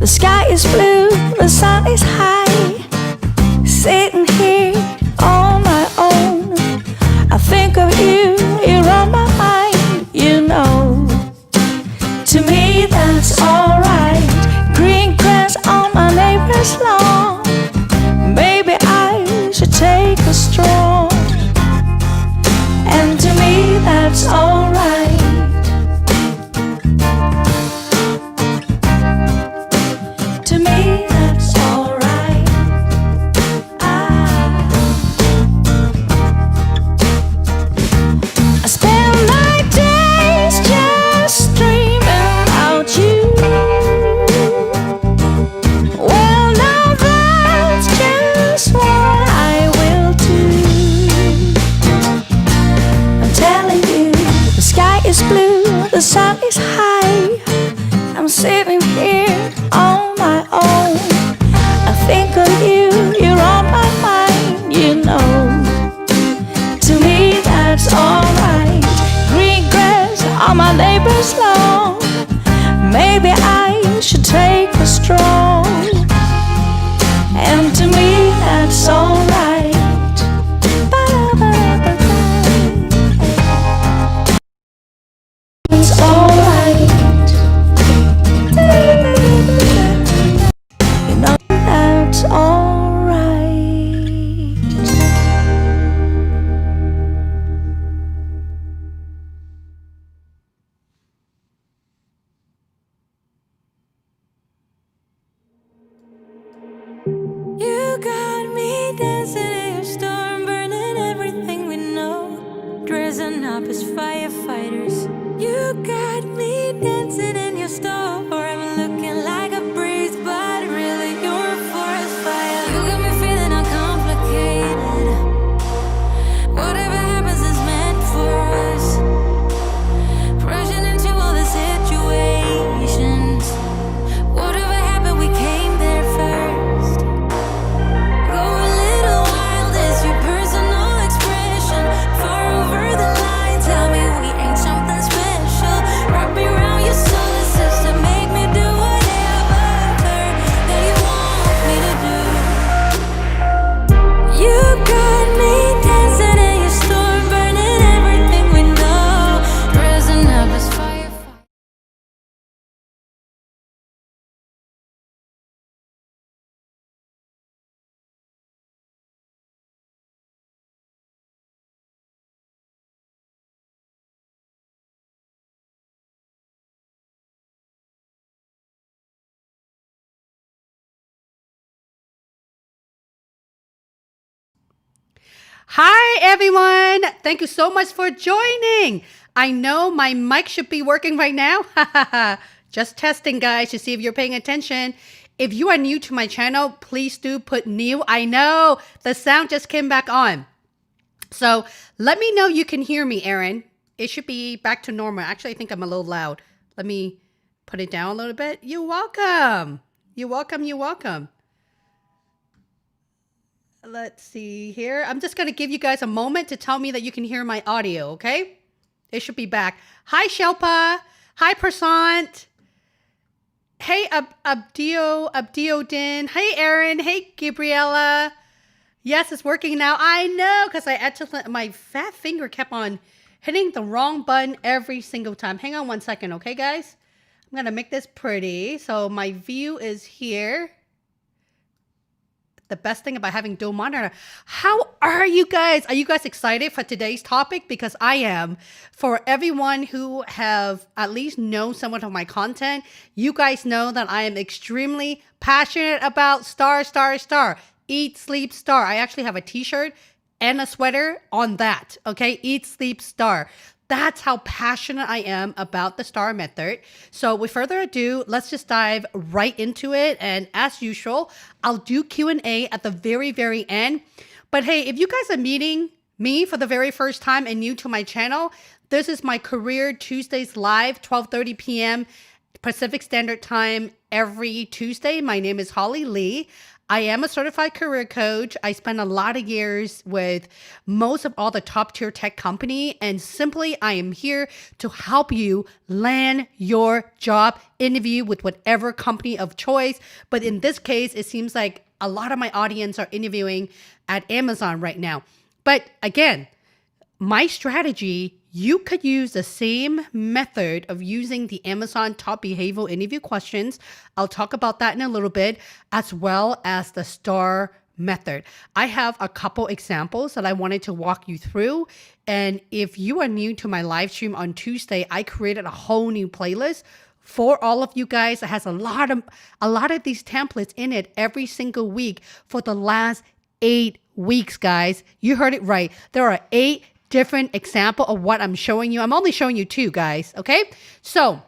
sky is blue, the sun is high. Sitting here on my own, I think of you, you're on my mind, you know. To me that's alright. Green grass on my neighbor's lawn. Maybe I should take a stroll. And to me that's alright. To me that's alright. I spend my days just dreaming about you. Well, now that's just what I will do. I'm telling you, the sky is blue, the sun is high. I'm sitting here on my own. I think of you, you're on my mind, you know. To me that's alright. Green grass on my neighbor's lawn. Maybe I should take a stroll. And to me that's alright. It's alright. You know that's alright. You got me dancing in your storm, burning everything we know, dressing up as firefighters. You got me dancing in your storm, looking like a breeze, but really you're a forest fire. You got me feeling uncomplicated. Whatever happens is meant for us. Rushing into all the situations. Whatever happened, we came there first. Go a little wild is your personal expression. Far over the line, tell me we ain't something special. Wrap me around your solar system, make me do whatever that you want me to do. You got me dancing in your storm, burning everything we know, dressing up as firefighters. Hi, everyone. Thank you so much for joining. I know my mic should be working right now. Just testing, guys, to see if you're paying attention. If you are new to my channel, please do put new. I know the sound just came back on. So let me know you can hear me, Aaron. It should be back to normal. Actually, I think I'm a little loud. Let me put it down a little bit. You're welcome. You're welcome. You're welcome. Let's see here. I'm just going to give you guys a moment to tell me that you can hear my audio, okay? It should be back. Hi, Shelpa. Hi, Prasant. Hey, Abdiodin. Hey, Aaron. Hey, Gabriella. Yes, it's working now. I know, because my fat finger kept on hitting the wrong button every single time. Hang on one second, okay, guys? I'm going to make this pretty. So my view is here. The best thing about having dual monitor. How are you guys? Are you guys excited for today's topic? Because I am. For everyone who have at least known somewhat of my content, you guys know that I am extremely passionate about star. Eat, sleep, star. I actually have a t-shirt and a sweater on that. Okay, eat, sleep, star. That's how passionate I am about the STAR method. So with further ado, let's just dive right into it. And as usual, I'll do Q&A at the very, very end. But hey, if you guys are meeting me for the very first time and new to my channel, this is my Career Tuesdays live, 12:30 p.m. Pacific Standard Time every Tuesday. My name is Holly Lee. I am a certified career coach. I spent a lot of years with most of all the top tier tech company, and simply I am here to help you land your job interview with whatever company of choice. But in this case, it seems like a lot of my audience are interviewing at Amazon right now. But again, my strategy, you could use the same method of using the Amazon top behavioral interview questions. I'll talk about that in a little bit, as well as the STAR method. I have a couple examples that I wanted to walk you through. And if you are new to my live stream on Tuesday, I created a whole new playlist for all of you guys that has a lot of these templates in it every single week for the last 8 weeks, guys. You heard it right. There are 8 different example of what I'm showing you. I'm only showing you 2, guys. Okay. So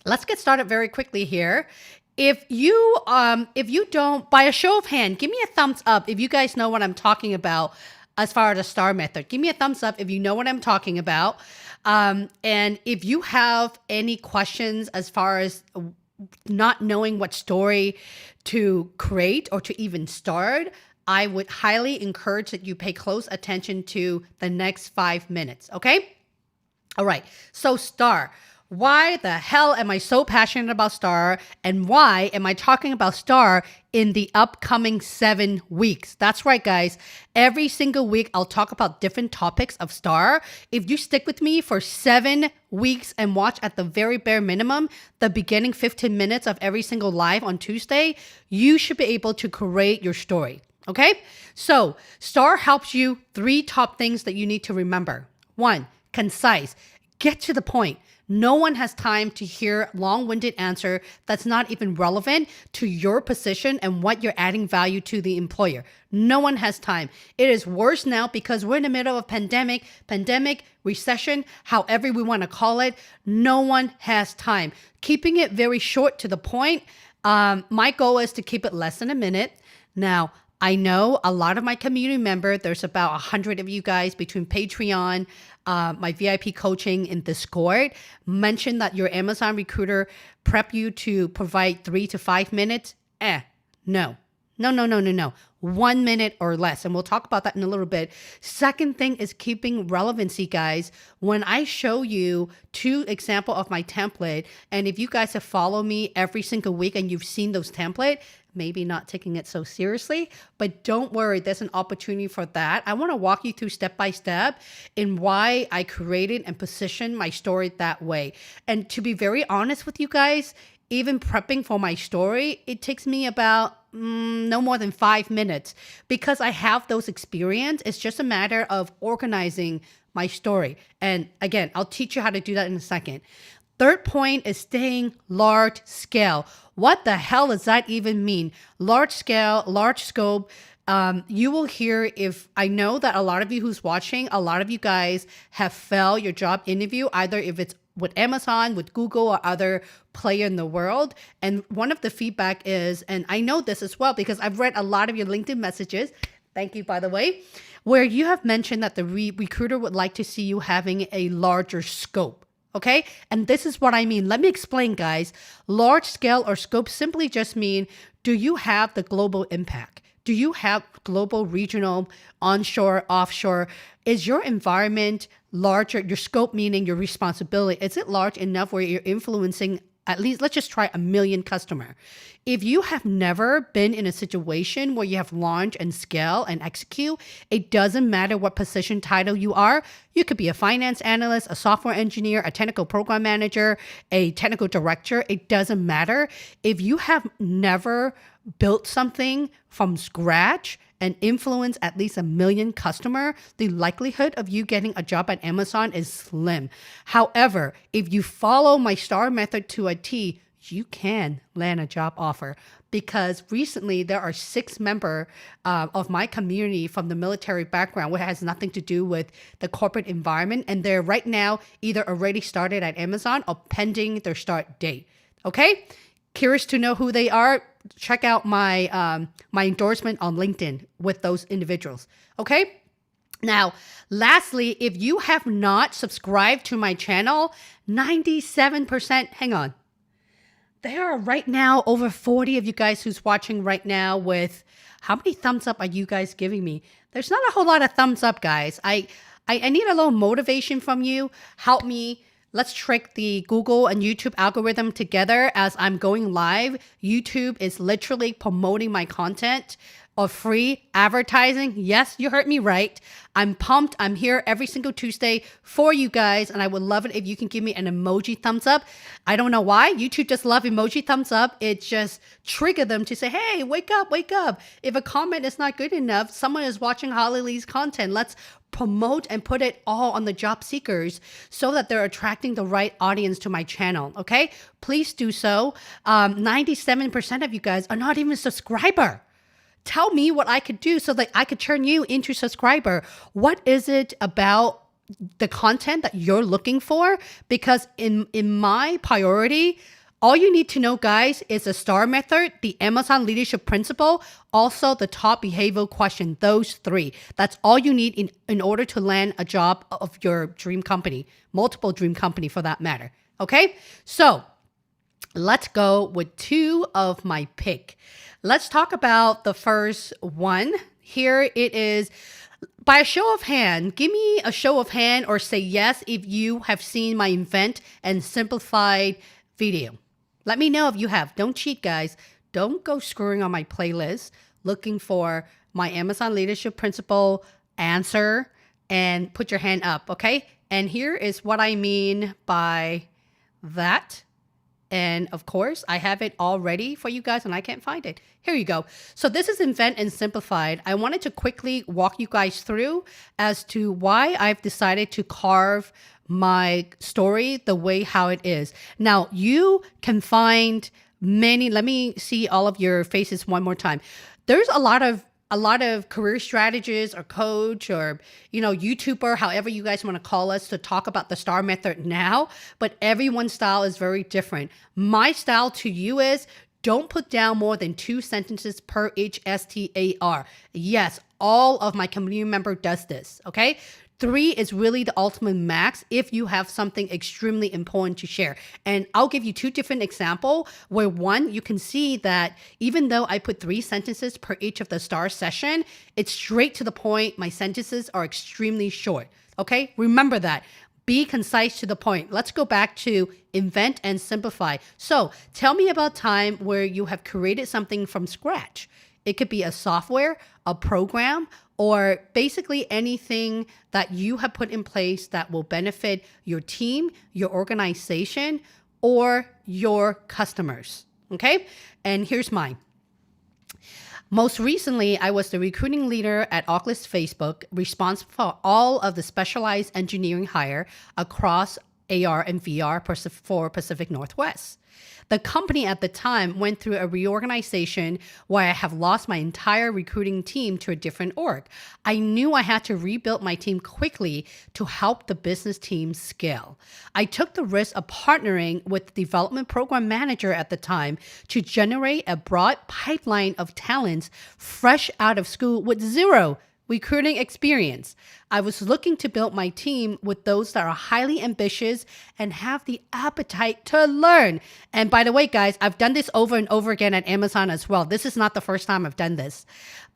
let's get started very quickly here. If you don't, by a show of hand, give me a thumbs up if you guys know what I'm talking about as far as the STAR method. Give me a thumbs up if you know what I'm talking about. And if you have any questions as far as not knowing what story to create or to even start, I would highly encourage that you pay close attention to the next 5 minutes, okay? All right, so STAR. Why the hell am I so passionate about STAR, and why am I talking about STAR in the upcoming 7 weeks? That's right, guys. Every single week, I'll talk about different topics of STAR. If you stick with me for 7 weeks and watch at the very bare minimum, the beginning 15 minutes of every single live on Tuesday, you should be able to create your story. Okay, so STAR helps you 3 top things that you need to remember. 1, concise, get to the point. No one has time to hear long-winded answer that's not even relevant to your position and what you're adding value to the employer. No one has time. It is worse now because we're in the middle of pandemic, recession, however we want to call it. No one has time. Keeping it very short to the point. My goal is to keep it less than a minute. Now, I know a lot of my community members, there's about 100 of you guys between Patreon, my VIP coaching in Discord, mentioned that your Amazon recruiter prep you to provide 3 to 5 minutes. No. 1 minute or less. And we'll talk about that in a little bit. Second thing is keeping relevancy, guys. When I show you 2 examples of my template, and if you guys have followed me every single week and you've seen those templates, maybe not taking it so seriously, but don't worry, there's an opportunity for that. I want to walk you through step by step in why I created and positioned my story that way. And to be very honest with you guys, even prepping for my story, it takes me about no more than 5 minutes because I have those experience. It's just a matter of organizing my story. And again, I'll teach you how to do that in a second. Third point is staying large scale. What the hell does that even mean? Large scale, large scope. You will hear, if I know that a lot of you who's watching, a lot of you guys have failed your job interview, either if it's with Amazon, with Google, or other player in the world. And one of the feedback is, and I know this as well because I've read a lot of your LinkedIn messages, thank you, by the way, where you have mentioned that the recruiter would like to see you having a larger scope. Okay. And this is what I mean. Let me explain, guys. Large scale or scope simply just mean, do you have the global impact? Do you have global, regional, onshore, offshore? Is your environment larger? Your scope, meaning your responsibility, is it large enough where you're influencing at least, let's just try 1 million customer. If you have never been in a situation where you have launch and scale and execute, it doesn't matter what position title you are. You could be a finance analyst, a software engineer, a technical program manager, a technical director. It doesn't matter. If you have never built something from scratch and influence at least 1 million customer, the likelihood of you getting a job at Amazon is slim. However, if you follow my STAR method to a T, you can land a job offer, because recently there are 6 members of my community from the military background, which has nothing to do with the corporate environment. And they're right now either already started at Amazon or pending their start date. Okay? Curious to know who they are? Check out my my endorsement on LinkedIn with those individuals. Okay? Now, lastly, if you have not subscribed to my channel, 97%, hang on. There are right now over 40 of you guys who's watching right now with how many thumbs up are you guys giving me? There's not a whole lot of thumbs up, guys. I need a little motivation from you. Help me. Let's trick the Google and YouTube algorithm together as I'm going live. YouTube is literally promoting my content of free advertising. Yes, you heard me right. I'm pumped. I'm here every single Tuesday for you guys, and I would love it if you can give me an emoji thumbs up. I don't know why. YouTube just love emoji thumbs up. It just trigger them to say, hey, wake up, wake up. If a comment is not good enough, someone is watching Holly Lee's content. Let's promote and put it all on the job seekers so that they're attracting the right audience to my channel. Okay, please do so. 97% of you guys are not even a subscriber. Tell me what I could do so that I could turn you into a subscriber. What is it about the content that you're looking for? Because in my priority, all you need to know, guys, is the STAR method, the Amazon leadership principle, also the top behavioral question, those three. That's all you need in order to land a job of your dream company, multiple dream company for that matter. Okay, so let's go with two of my pick. Let's talk about the first one. Here it is. By a show of hand, give me a show of hand or say yes if you have seen my Invent and Simplified video. Let me know if you have. Don't cheat, guys. Don't go screwing on my playlist looking for my Amazon leadership principle answer and put your hand up, okay? And here is what I mean by that. And of course, I have it all ready for you guys and I can't find it. Here you go. So this is Invent and Simplified. I wanted to quickly walk you guys through as to why I've decided to carve my story the way how it is. Now, you can find many, let me see all of your faces one more time. There's a lot of career strategists or coach or, YouTuber, however you guys want to call us, to talk about the STAR method now, but everyone's style is very different. My style to you is don't put down more than 2 sentences per each STAR. Yes, all of my community member does this, okay? 3 is really the ultimate max if you have something extremely important to share. And I'll give you 2 different examples where one, you can see that even though I put 3 sentences per each of the STAR session, it's straight to the point. My sentences are extremely short. Okay, remember that. Be concise to the point. Let's go back to Invent and Simplify. So tell me about time where you have created something from scratch. It could be a software, a program, or basically anything that you have put in place that will benefit your team, your organization, or your customers. Okay? And here's mine. Most recently, I was the recruiting leader at Oculus Facebook, responsible for all of the specialized engineering hire across AR and VR for Pacific Northwest. The company at the time went through a reorganization where I have lost my entire recruiting team to a different org. I knew I had to rebuild my team quickly to help the business team scale. I took the risk of partnering with the development program manager at the time to generate a broad pipeline of talents fresh out of school with zero recruiting experience. I was looking to build my team with those that are highly ambitious and have the appetite to learn. And by the way, guys, I've done this over and over again at Amazon as well. This is not the first time I've done this.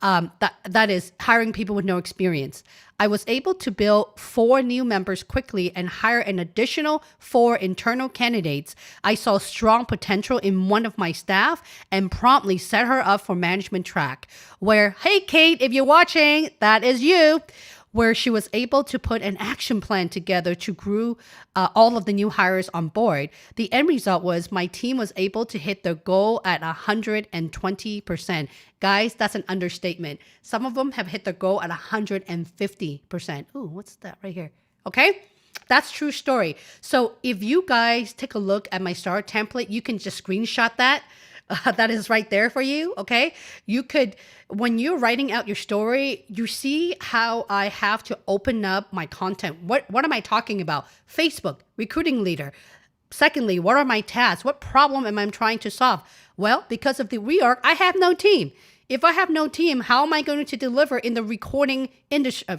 That is hiring people with no experience. I was able to build 4 new members quickly and hire an additional 4 internal candidates. I saw strong potential in one of my staff and promptly set her up for management track where, hey, Kate, if you're watching, that is you, where she was able to put an action plan together to grow all of the new hires on board. The end result was my team was able to hit their goal at 120%. Guys, that's an understatement. Some of them have hit their goal at 150%. Ooh, what's that right here? Okay, that's true story. So if you guys take a look at my STAR template, you can just screenshot that. That is right there for you, okay? You could, when you're writing out your story, you see how I have to open up my content. What am I talking about? Facebook, recruiting leader. Secondly, what are my tasks? What problem am I trying to solve? Well, because of the reorg, I have no team. If I have no team, how am I going to deliver in the recruiting industry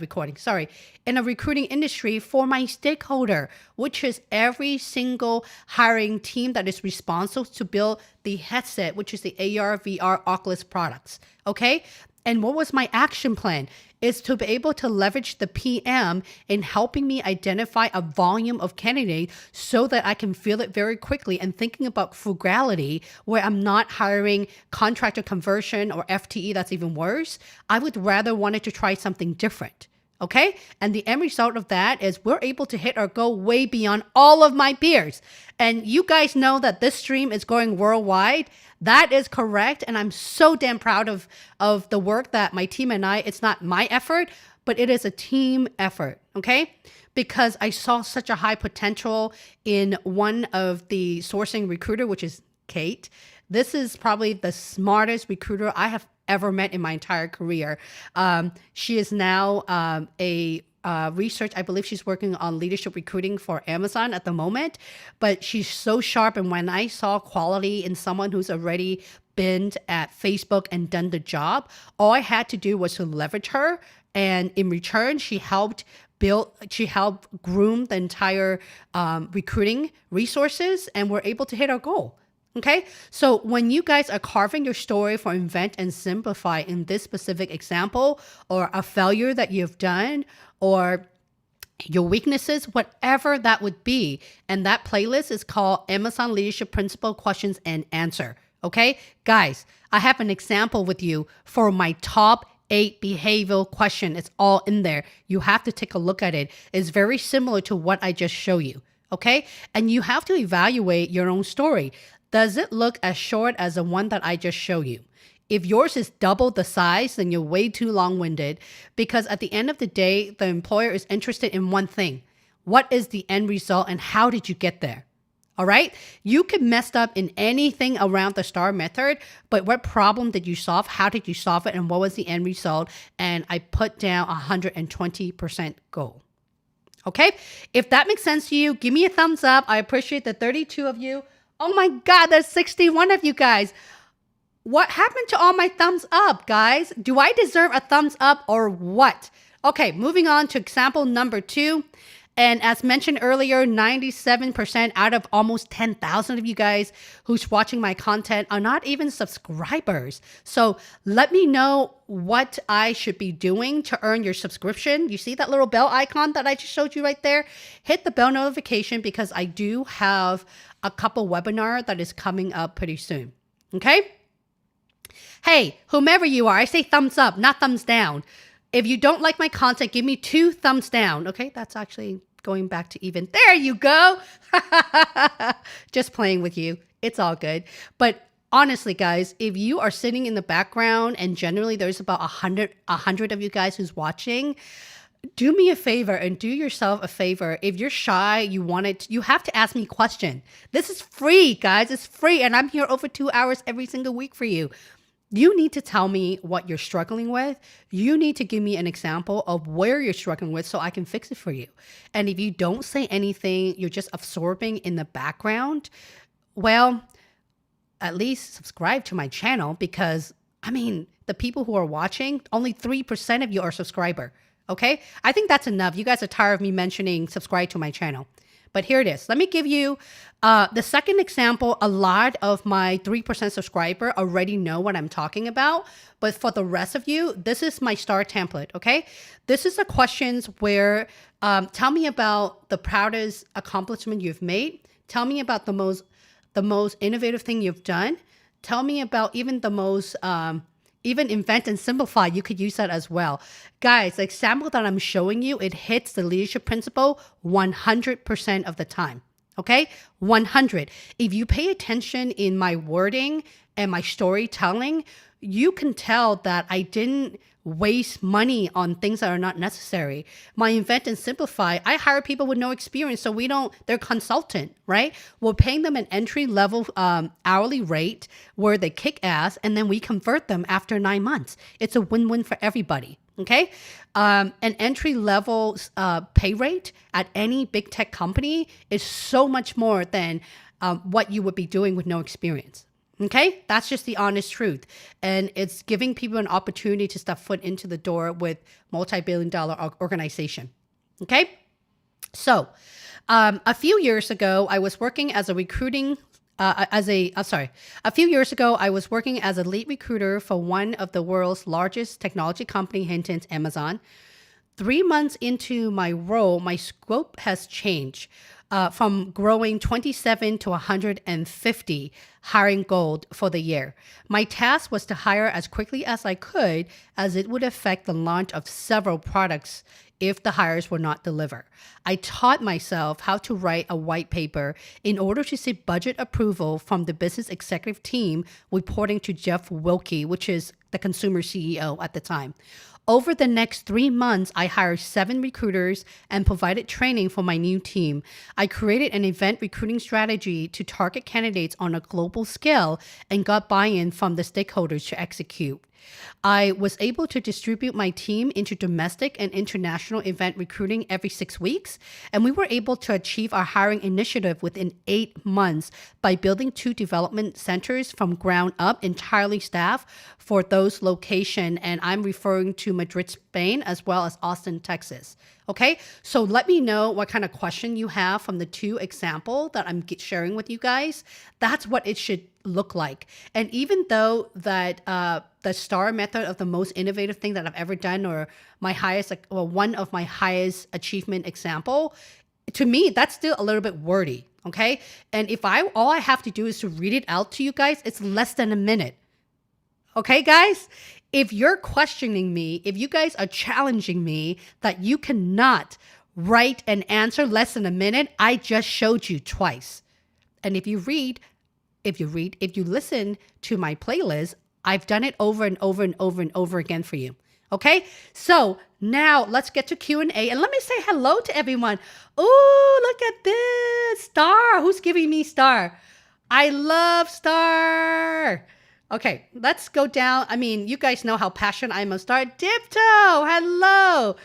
for my stakeholder, which is every single hiring team that is responsible to build the headset, which is the AR, VR, Oculus products, okay? And what was my action plan? Is to be able to leverage the PM in helping me identify a volume of candidates so that I can fill it very quickly, and thinking about frugality where I'm not hiring contractor conversion or FTE, that's even worse. I would rather wanted to try something different. Okay. And the end result of that is we're able to hit our goal way beyond all of my peers. And you guys know that this stream is going worldwide. That is correct. And I'm so damn proud of the work that my team and I, it's not my effort, but it is a team effort. Okay. Because I saw such a high potential in one of the sourcing recruiter, which is Kate. This is probably the smartest recruiter I have ever met in my entire career. She is now a research, I believe she's working on leadership recruiting for Amazon at the moment, but she's so sharp. And when I saw quality in someone who's already been at Facebook and done the job, all I had to do was to leverage her. And in return, she helped groom the entire recruiting resources, and we're able to hit our goal. Okay, so when you guys are carving your story for Invent and Simplify in this specific example, or a failure that you've done, or your weaknesses, whatever that would be, and that playlist is called Amazon Leadership Principle Questions and Answer. Okay, guys, I have an example with you for my top 8 behavioral question. It's all in there. You have to take a look at it. It's very similar to what I just showed you. Okay, and you have to evaluate your own story. Does it look as short as the one that I just showed you? If yours is double the size, then you're way too long-winded, because at the end of the day, the employer is interested in one thing. What is the end result and how did you get there? All right? You could mess up in anything around the STAR method, but what problem did you solve? How did you solve it? And what was the end result? And I put down 120% goal. Okay? If that makes sense to you, give me a thumbs up. I appreciate the 32 of you. Oh my God, there's 61 of you guys. What happened to all my thumbs up, guys? Do I deserve a thumbs up or what? Okay, moving on to example number 2. And as mentioned earlier, 97% out of almost 10,000 of you guys who's watching my content are not even subscribers. So let me know what I should be doing to earn your subscription. You see that little bell icon that I just showed you right there? Hit the bell notification, because I do have a couple webinar that is coming up pretty soon. Okay? Hey, whomever you are, I say thumbs up, not thumbs down. If you don't like my content, give me 2 thumbs down. Okay, that's actually going back to even. There you go. Just playing with you. It's all good. But honestly, guys, if you are sitting in the background, and generally there's about 100 of you guys who's watching, do me a favor and do yourself a favor. If you're shy, you have to ask me a question. This is free, guys. It's free. And I'm here over 2 hours every single week for you. You need to tell me what you're struggling with. You need to give me an example of where you're struggling with so I can fix it for you. And if you don't say anything, you're just absorbing in the background, well, at least subscribe to my channel, because, I mean, the people who are watching, only 3% of you are subscriber. Okay? I think that's enough. You guys are tired of me mentioning subscribe to my channel. But here it is. Let me give you the second example. A lot of my 3% subscriber already know what I'm talking about. But for the rest of you, this is my STAR template, okay? This is the questions where tell me about the proudest accomplishment you've made. Tell me about the most innovative thing you've done. Tell me about even the most even Invent and Simplify. You could use that as well. Guys, the example that I'm showing you, it hits the leadership principle 100% of the time. Okay? 100. If you pay attention in my wording and my storytelling, you can tell that I didn't waste money on things that are not necessary. My Invent and Simplify, I hire people with no experience, so they're consultant, right? We're paying them an entry level hourly rate where they kick ass, and then we convert them after 9 months. It's a win-win for everybody, okay? An entry level pay rate at any big tech company is so much more than what you would be doing with no experience. Okay, that's just the honest truth. And it's giving people an opportunity to step foot into the door with multi-billion-dollar organization. Okay, so a few years ago, I was working as a recruiting. A few years ago, I was working as a lead recruiter for one of the world's largest technology company, hint, hint, Amazon. 3 months into my role, my scope has changed from growing 27 to 150 hiring goal for the year. My task was to hire as quickly as I could, as it would affect the launch of several products if the hires were not delivered. I taught myself how to write a white paper in order to seek budget approval from the business executive team reporting to Jeff Wilkie, which is the consumer CEO at the time. Over the next 3 months, I hired 7 recruiters and provided training for my new team. I created an event recruiting strategy to target candidates on a global scale and got buy-in from the stakeholders to execute. I was able to distribute my team into domestic and international event recruiting every 6 weeks, and we were able to achieve our hiring initiative within 8 months by building 2 development centers from ground up, entirely staffed for those locations, and I'm referring to Madrid, Spain, as well as Austin, Texas. Okay, so let me know what kind of question you have from the 2 examples that I'm sharing with you guys. That's what it should look like. And even though that the STAR method of the most innovative thing that I've ever done, or my highest, well, one of my highest achievement example, to me, that's still a little bit wordy. Okay, and if all I have to do is to read it out to you guys, it's less than a minute. Okay, guys? If you're questioning me, if you guys are challenging me that you cannot write an answer less than a minute, I just showed you twice. And if you listen to my playlist, I've done it over and over and over and over again for you. Okay? So now let's get to Q&A, and let me say hello to everyone. Oh, look at this. Star. Who's giving me Star? I love Star. Okay, let's go down. I mean, you guys know how passionate I am of Star. Dipto, hello.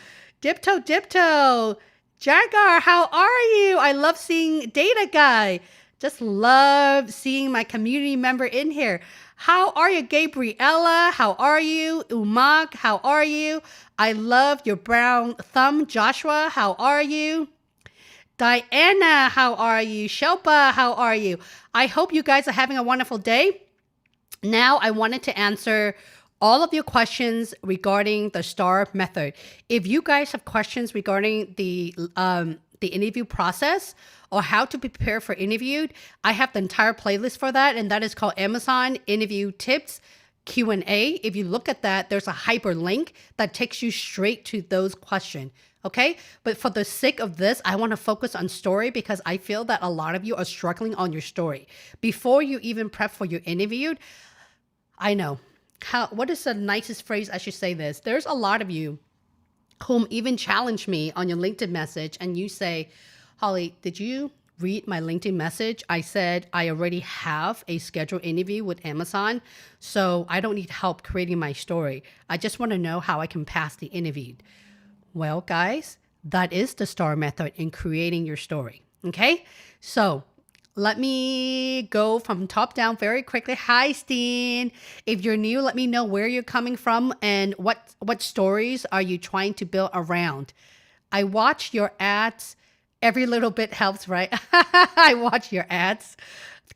Dipto. Jagar, how are you? I love seeing Data Guy. Just love seeing my community member in here. How are you, Gabriella? How are you? Umag, how are you? I love your brown thumb. Joshua, how are you? Diana, how are you? Shelpa, how are you? I hope you guys are having a wonderful day. Now, I wanted to answer all of your questions regarding the STAR method. If you guys have questions regarding the interview process or how to prepare for interview, I have the entire playlist for that, and that is called Amazon Interview Tips Q&A. If you look at that, there's a hyperlink that takes you straight to those questions. Okay, but for the sake of this, I want to focus on story because I feel that a lot of you are struggling on your story. Before you even prep for your interview, I know. What is the nicest phrase I should say this? There's a lot of you whom even challenge me on your LinkedIn message and you say, Holly, did you read my LinkedIn message? I said I already have a scheduled interview with Amazon, so I don't need help creating my story. I just want to know how I can pass the interview. Well, guys, that is the STAR method in creating your story. Okay, so let me go from top down very quickly. Hi, Steen. If you're new, let me know where you're coming from and what stories are you trying to build around. I watch your ads. Every little bit helps, right? I watch your ads.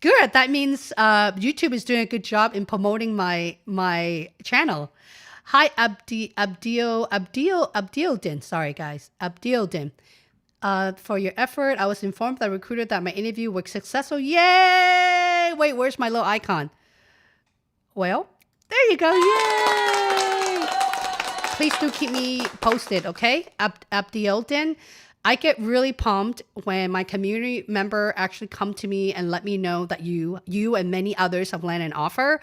Good. That means YouTube is doing a good job in promoting my channel. Hi, Abdildin. Sorry, guys. Abdildin. For your effort, I was informed by the recruiter that my interview was successful. Yay! Wait, where's my little icon? Well, there you go. Yay! Please do keep me posted, okay? Abdildin. I get really pumped when my community member actually come to me and let me know that you and many others have landed an offer.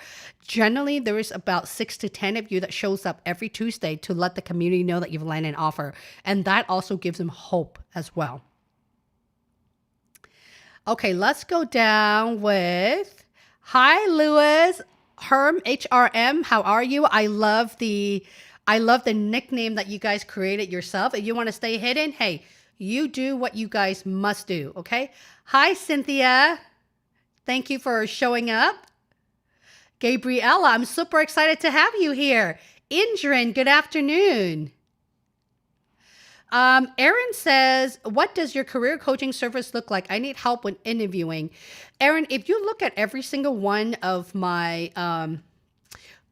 Generally, there is about 6 to 10 of you that shows up every Tuesday to let the community know that you've landed an offer. And that also gives them hope as well. Okay, let's go down with, hi, Lewis, Herm, HRM, how are you? I love the nickname that you guys created yourself. If you want to stay hidden, hey, you do what you guys must do, okay? Hi, Cynthia. Thank you for showing up. Gabriella, I'm super excited to have you here. Indran, good afternoon. Erin says, what does your career coaching service look like? I need help with interviewing. Erin, if you look at every single one of my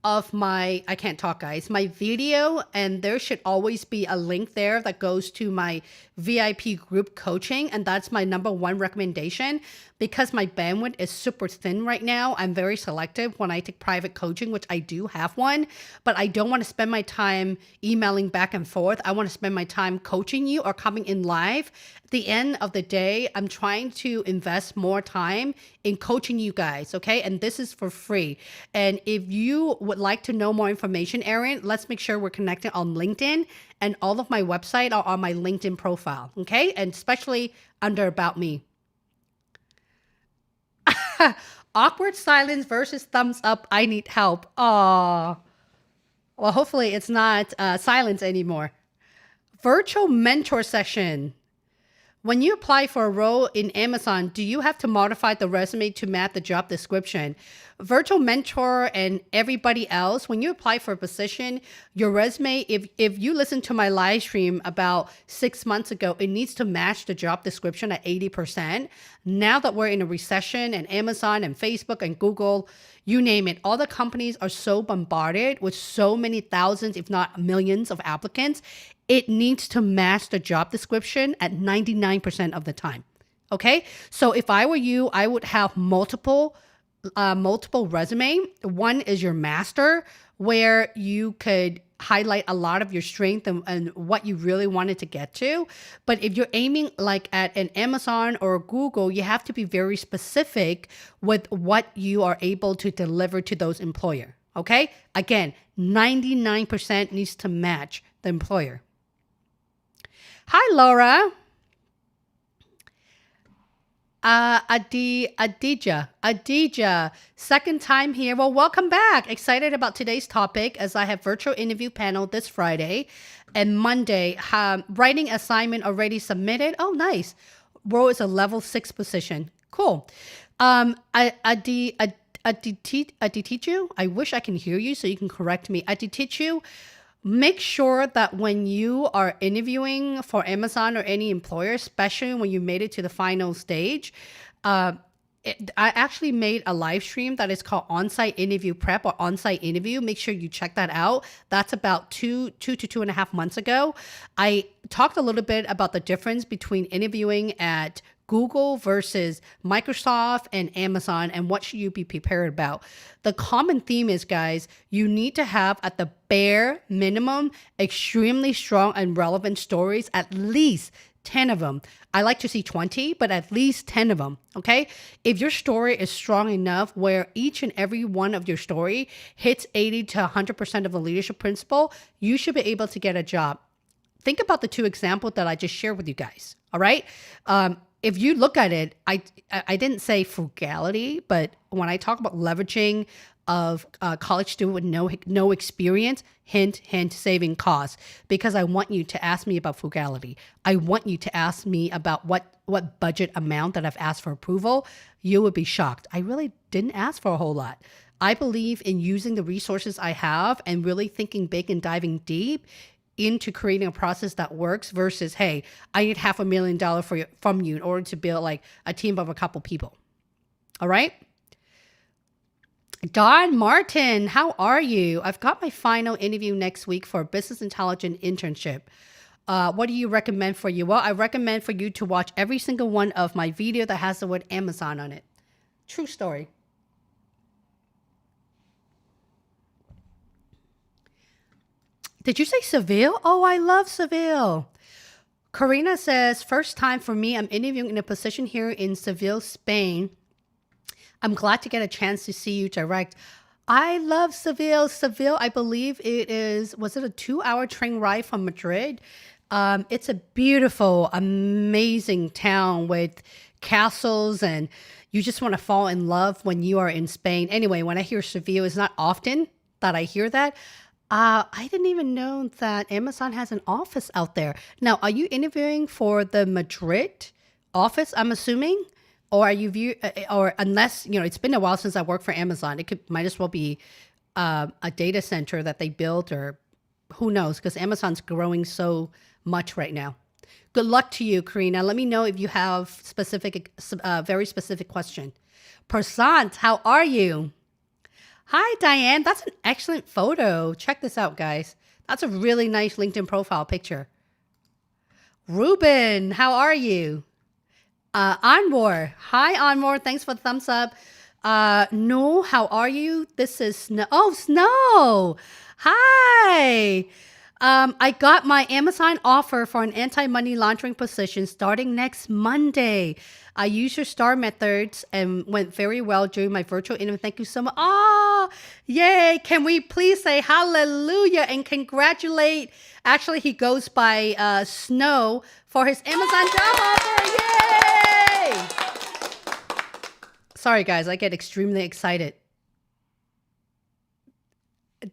I can't talk, guys, my video, and there should always be a link there that goes to my VIP group coaching, and that's my number one recommendation. Because my bandwidth is super thin right now, I'm very selective when I take private coaching, which I do have one, but I don't want to spend my time emailing back and forth. I want to spend my time coaching you or coming in live. At the end of the day, I'm trying to invest more time in coaching you guys, okay? And this is for free. And if you would like to know more information, Erin, let's make sure we're connected on LinkedIn, and all of my website are on my LinkedIn profile, okay? And especially under About Me. Awkward silence versus thumbs up. I need help. Aw. Well, hopefully it's not silence anymore. Virtual mentor session. When you apply for a role in Amazon, do you have to modify the resume to match the job description? Virtual mentor and everybody else, when you apply for a position, your resume, if you listen to my live stream about 6 months ago, it needs to match the job description at 80%. Now that we're in a recession, and Amazon and Facebook and Google, you name it, all the companies are so bombarded with so many thousands, if not millions of applicants, it needs to match the job description at 99% of the time. Okay? So if I were you, I would have multiple resume. One is your master, where you could highlight a lot of your strength and what you really wanted to get to. But if you're aiming like at an Amazon or Google, you have to be very specific with what you are able to deliver to those employer. Okay? Again, 99% needs to match the employer. Hi, Laura. Adija, second time here. Well, welcome back. Excited about today's topic as I have virtual interview panel this Friday and Monday. Writing assignment already submitted. Oh, nice. Role is a level 6 position. Cool. Aditichu, I wish I can hear you so you can correct me. Aditichu, make sure that when you are interviewing for Amazon or any employer, especially when you made it to the final stage, I actually made a live stream that is called On-Site Interview Prep or On-Site Interview. Make sure you check that out. That's about two to 2.5 months ago. I talked a little bit about the difference between interviewing at Google versus Microsoft and Amazon, and what should you be prepared about. The common theme is, guys, you need to have at the bare minimum extremely strong and relevant stories, at least 10 of them. I like to see 20, but at least 10 of them, okay? If your story is strong enough where each and every one of your story hits 80 to 100% of the leadership principle, you should be able to get a job. Think about the two examples that I just shared with you guys, all right? If you look at it, I didn't say frugality, but when I talk about leveraging of college student with no experience, hint, saving costs, because I want you to ask me about frugality. I want you to ask me about what budget amount that I've asked for approval. You would be shocked. I really didn't ask for a whole lot. I believe in using the resources I have and really thinking big and diving deep into creating a process that works versus, hey, I need $500,000 from you in order to build like a team of a couple people. All right? Don Martin, how are you? I've got my final interview next week for a business intelligence internship. What do you recommend for you? Well, I recommend for you to watch every single one of my video that has the word Amazon on it. True story. Did you say Seville? Oh, I love Seville. Karina says, first time for me. I'm interviewing in a position here in Seville, Spain. I'm glad to get a chance to see you direct. I love Seville. Seville, I believe was it a 2-hour train ride from Madrid? It's a beautiful, amazing town with castles, and you just want to fall in love when you are in Spain. Anyway, when I hear Seville, it's not often that I hear that. I didn't even know that Amazon has an office out there. Now, are you interviewing for the Madrid office, I'm assuming? or are you view, or unless, it's been a while since I worked for Amazon, it might as well be a data center that they built, or who knows, because Amazon's growing so much right now. Good luck to you, Karina. Let me know if you have very specific question. Prasant, how are you? Hi, Diane. That's an excellent photo. Check this out, guys. That's a really nice LinkedIn profile picture. Ruben, how are you? Anwar. Hi, Anwar. Thanks for the thumbs up. No, how are you? This is Snow. Oh, Snow. Hi. I got my Amazon offer for an anti-money laundering position starting next Monday. I used your STAR methods and went very well during my virtual interview. Thank you so much. Oh, yay. Can we please say hallelujah and congratulate? Actually, he goes by Snow for his Amazon job offer. Yay! Sorry, guys. I get extremely excited.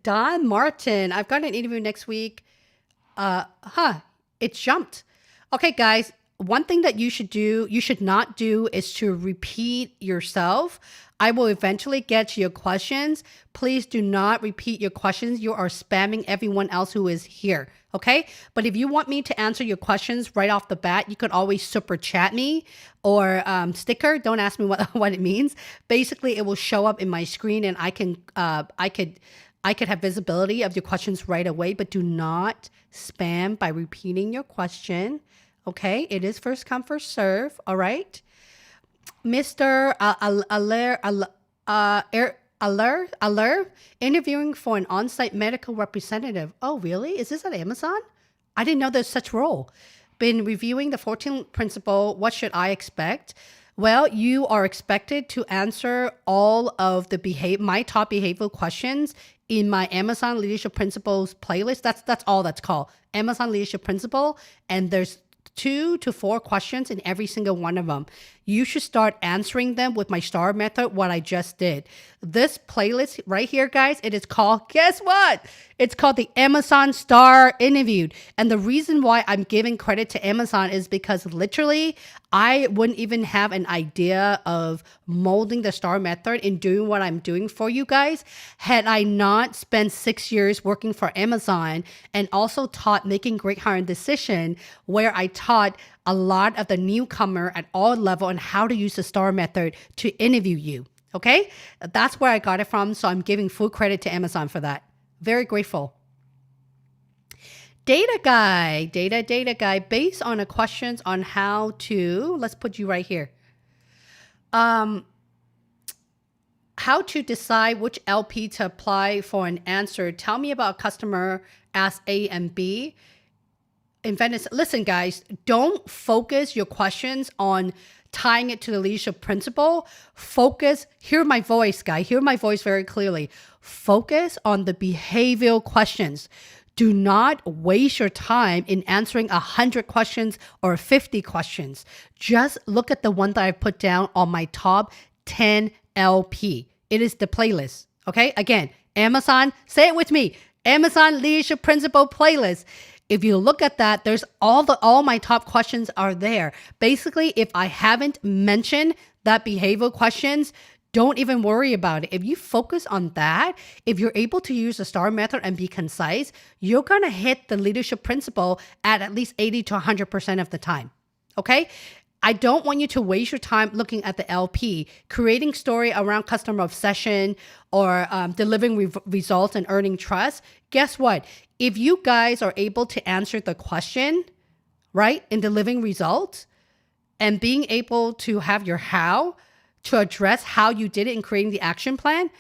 Don Martin, I've got an interview next week. It jumped. Okay, guys, one thing that you should not do is to repeat yourself. I will eventually get to your questions. Please do not repeat your questions. You are spamming everyone else who is here. Okay. But if you want me to answer your questions right off the bat, you could always super chat me or sticker. Don't ask me what it means. Basically, it will show up in my screen and I could have visibility of your questions right away, but do not spam by repeating your question. Okay. It is first come, first serve. All right. Mr. Aller, interviewing for an on-site medical representative. Oh, really? Is this at Amazon? I didn't know there's such role. Been reviewing the 14th principle. What should I expect? Well, you are expected to answer all of my top behavioral questions in my Amazon Leadership Principles playlist. That's all that's called, Amazon Leadership Principle. And there's 2 to 4 questions in every single one of them. You should start answering them with my STAR method, what I just did. This playlist right here, guys, it is called, guess what? It's called the Amazon Star Interviewed. And the reason why I'm giving credit to Amazon is because literally I wouldn't even have an idea of molding the STAR method and doing what I'm doing for you guys had I not spent 6 years working for Amazon and also taught Making Great Hiring Decision, where I taught a lot of the newcomer at all level on how to use the STAR method to interview you. Okay? That's where I got it from. So I'm giving full credit to Amazon for that. Very grateful. Data guy, based on the questions on how to, let's put you right here. How to decide which LP to apply for an answer. Tell me about a customer asked A and B. In Venice, listen, guys, don't focus your questions on tying it to the leadership principle. Focus, hear my voice, guy. Hear my voice very clearly. Focus on the behavioral questions. Do not waste your time in answering 100 questions or 50 questions. Just look at the one that I put down on my top 10 LP. It is the playlist. Okay. Again, Amazon, say it with me. Amazon Leadership Principle playlist. If you look at that, there's all my top questions are there. Basically, if I haven't mentioned that behavioral questions, don't even worry about it. If you focus on that, if you're able to use the STAR method and be concise, you're going to hit the leadership principle at least 80 to 100% of the time. Okay? I don't want you to waste your time looking at the LP, creating story around customer obsession or delivering results and earning trust. Guess what? If you guys are able to answer the question, right, in delivering results and being able to have your how to address how you did it in creating the action plan,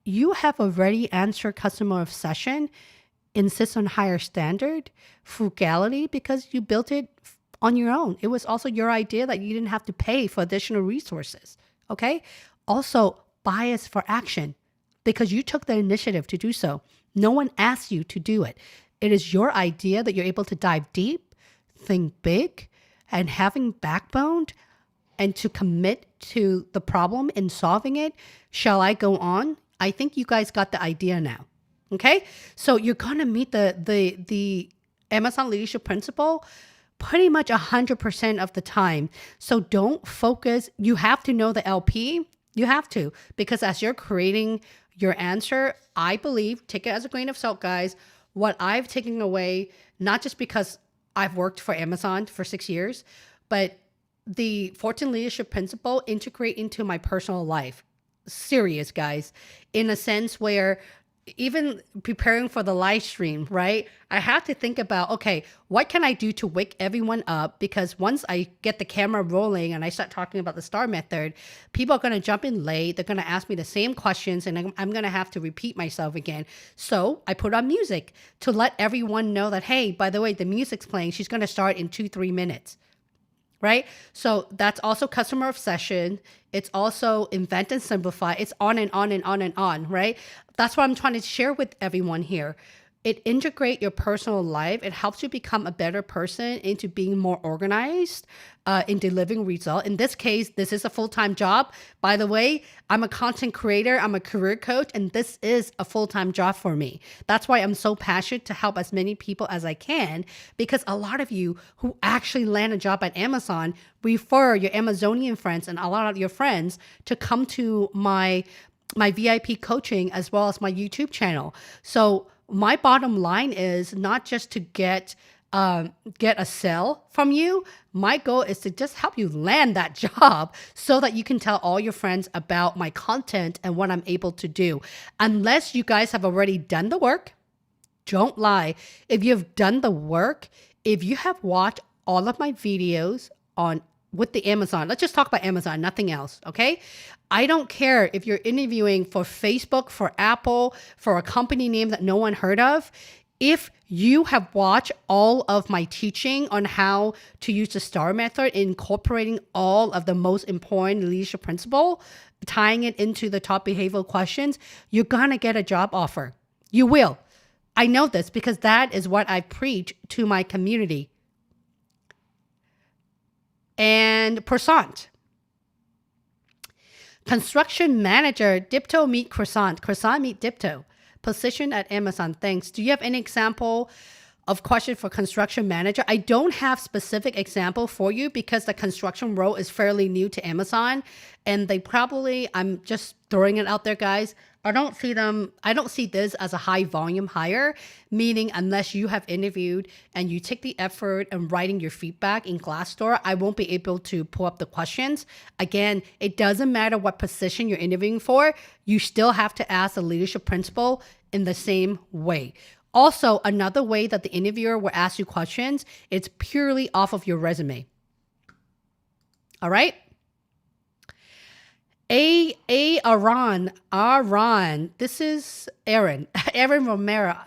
you have already answered customer obsession, insist on higher standard, frugality, because you built it on your own. It was also your idea that you didn't have to pay for additional resources. Okay. Also, bias for action because you took the initiative to do so. No one asked you to do it. It is your idea that you're able to dive deep, think big, and having backbone and to commit to the problem and solving it. Shall I go on? I think you guys got the idea now. Okay. So you're going to meet the Amazon leadership principle pretty much 100% of the time. So don't focus. You have to know the LP. You have to, because as you're creating your answer, I believe, take it as a grain of salt, guys, what I've taken away, not just because I've worked for Amazon for 6 years, but the 14 leadership principle integrate into my personal life. Serious, guys, in a sense where even preparing for the live stream, right? I have to think about, okay, what can I do to wake everyone up? Because once I get the camera rolling and I start talking about the STAR method, people are going to jump in late. They're going to ask me the same questions and I'm going to have to repeat myself again. So I put on music to let everyone know that, hey, by the way, the music's playing. She's going to start in 2-3 minutes. Right? So that's also customer obsession. It's also invent and simplify. It's on and on and on and on, right? That's what I'm trying to share with everyone here. It integrate your personal life. It helps you become a better person into being more organized in delivering result. In this case, this is a full-time job. By the way, I'm a content creator. I'm a career coach, and this is a full-time job for me. That's why I'm so passionate to help as many people as I can, because a lot of you who actually land a job at Amazon refer your Amazonian friends and a lot of your friends to come to my VIP coaching as well as my YouTube channel. So my bottom line is not just to get a sale from you. My goal is to just help you land that job so that you can tell all your friends about my content and what I'm able to do. Unless you guys have already done the work, don't lie. If you've done the work, if you have watched all of my videos with the Amazon, let's just talk about Amazon, nothing else, okay? I don't care if you're interviewing for Facebook, for Apple, for a company name that no one heard of. If you have watched all of my teaching on how to use the STAR method, incorporating all of the most important leadership principle, tying it into the top behavioral questions, you're gonna get a job offer. You will. I know this because that is what I preach to my community. And croissant. Construction manager, Dipto meet croissant. Croissant meet Dipto. Position at Amazon. Thanks. Do you have any example of question for construction manager? I don't have specific example for you because the construction role is fairly new to Amazon, and they probably, I'm just throwing it out there, guys. I don't see this as a high volume hire, meaning unless you have interviewed and you take the effort and writing your feedback in Glassdoor, I won't be able to pull up the questions. Again, it doesn't matter what position you're interviewing for, you still have to ask the leadership principle in the same way. Also, another way that the interviewer will ask you questions, it's purely off of your resume. All right? Aaron, this is Aaron Romero.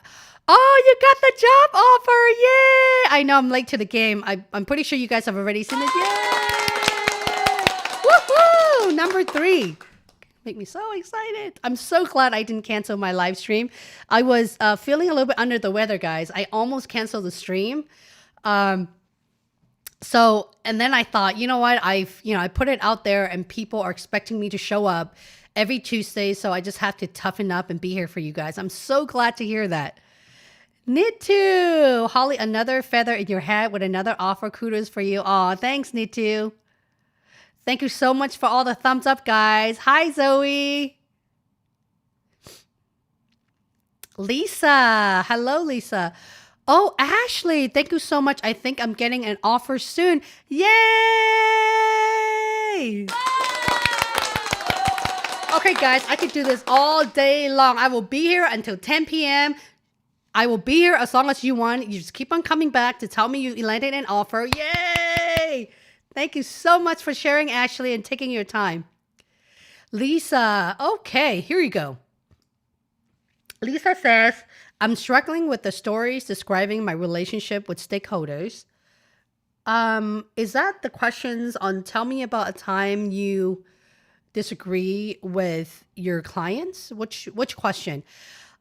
Oh, you got the job offer. Yay. I know I'm late to the game. I'm pretty sure you guys have already seen it. Yay. Woohoo. Number 3. Make me so excited. I'm so glad I didn't cancel my live stream. I was feeling a little bit under the weather, guys. I almost canceled the stream. So, and then I thought, you know what? I put it out there and people are expecting me to show up every Tuesday. So I just have to toughen up and be here for you guys. I'm so glad to hear that. Nitu, Holly, another feather in your hat with another offer. Kudos for you. Aw, thanks, Nitu. Thank you so much for all the thumbs up, guys. Hi, Zoe. Lisa. Hello, Lisa. Oh, Ashley, thank you so much. I think I'm getting an offer soon. Yay! Okay, guys, I could do this all day long. I will be here until 10 p.m. I will be here as long as you want. You just keep on coming back to tell me you landed an offer. Yay! Thank you so much for sharing, Ashley, and taking your time. Lisa, okay, here you go. Lisa says, I'm struggling with the stories describing my relationship with stakeholders. Is that the questions on tell me about a time you disagree with your clients? Which question?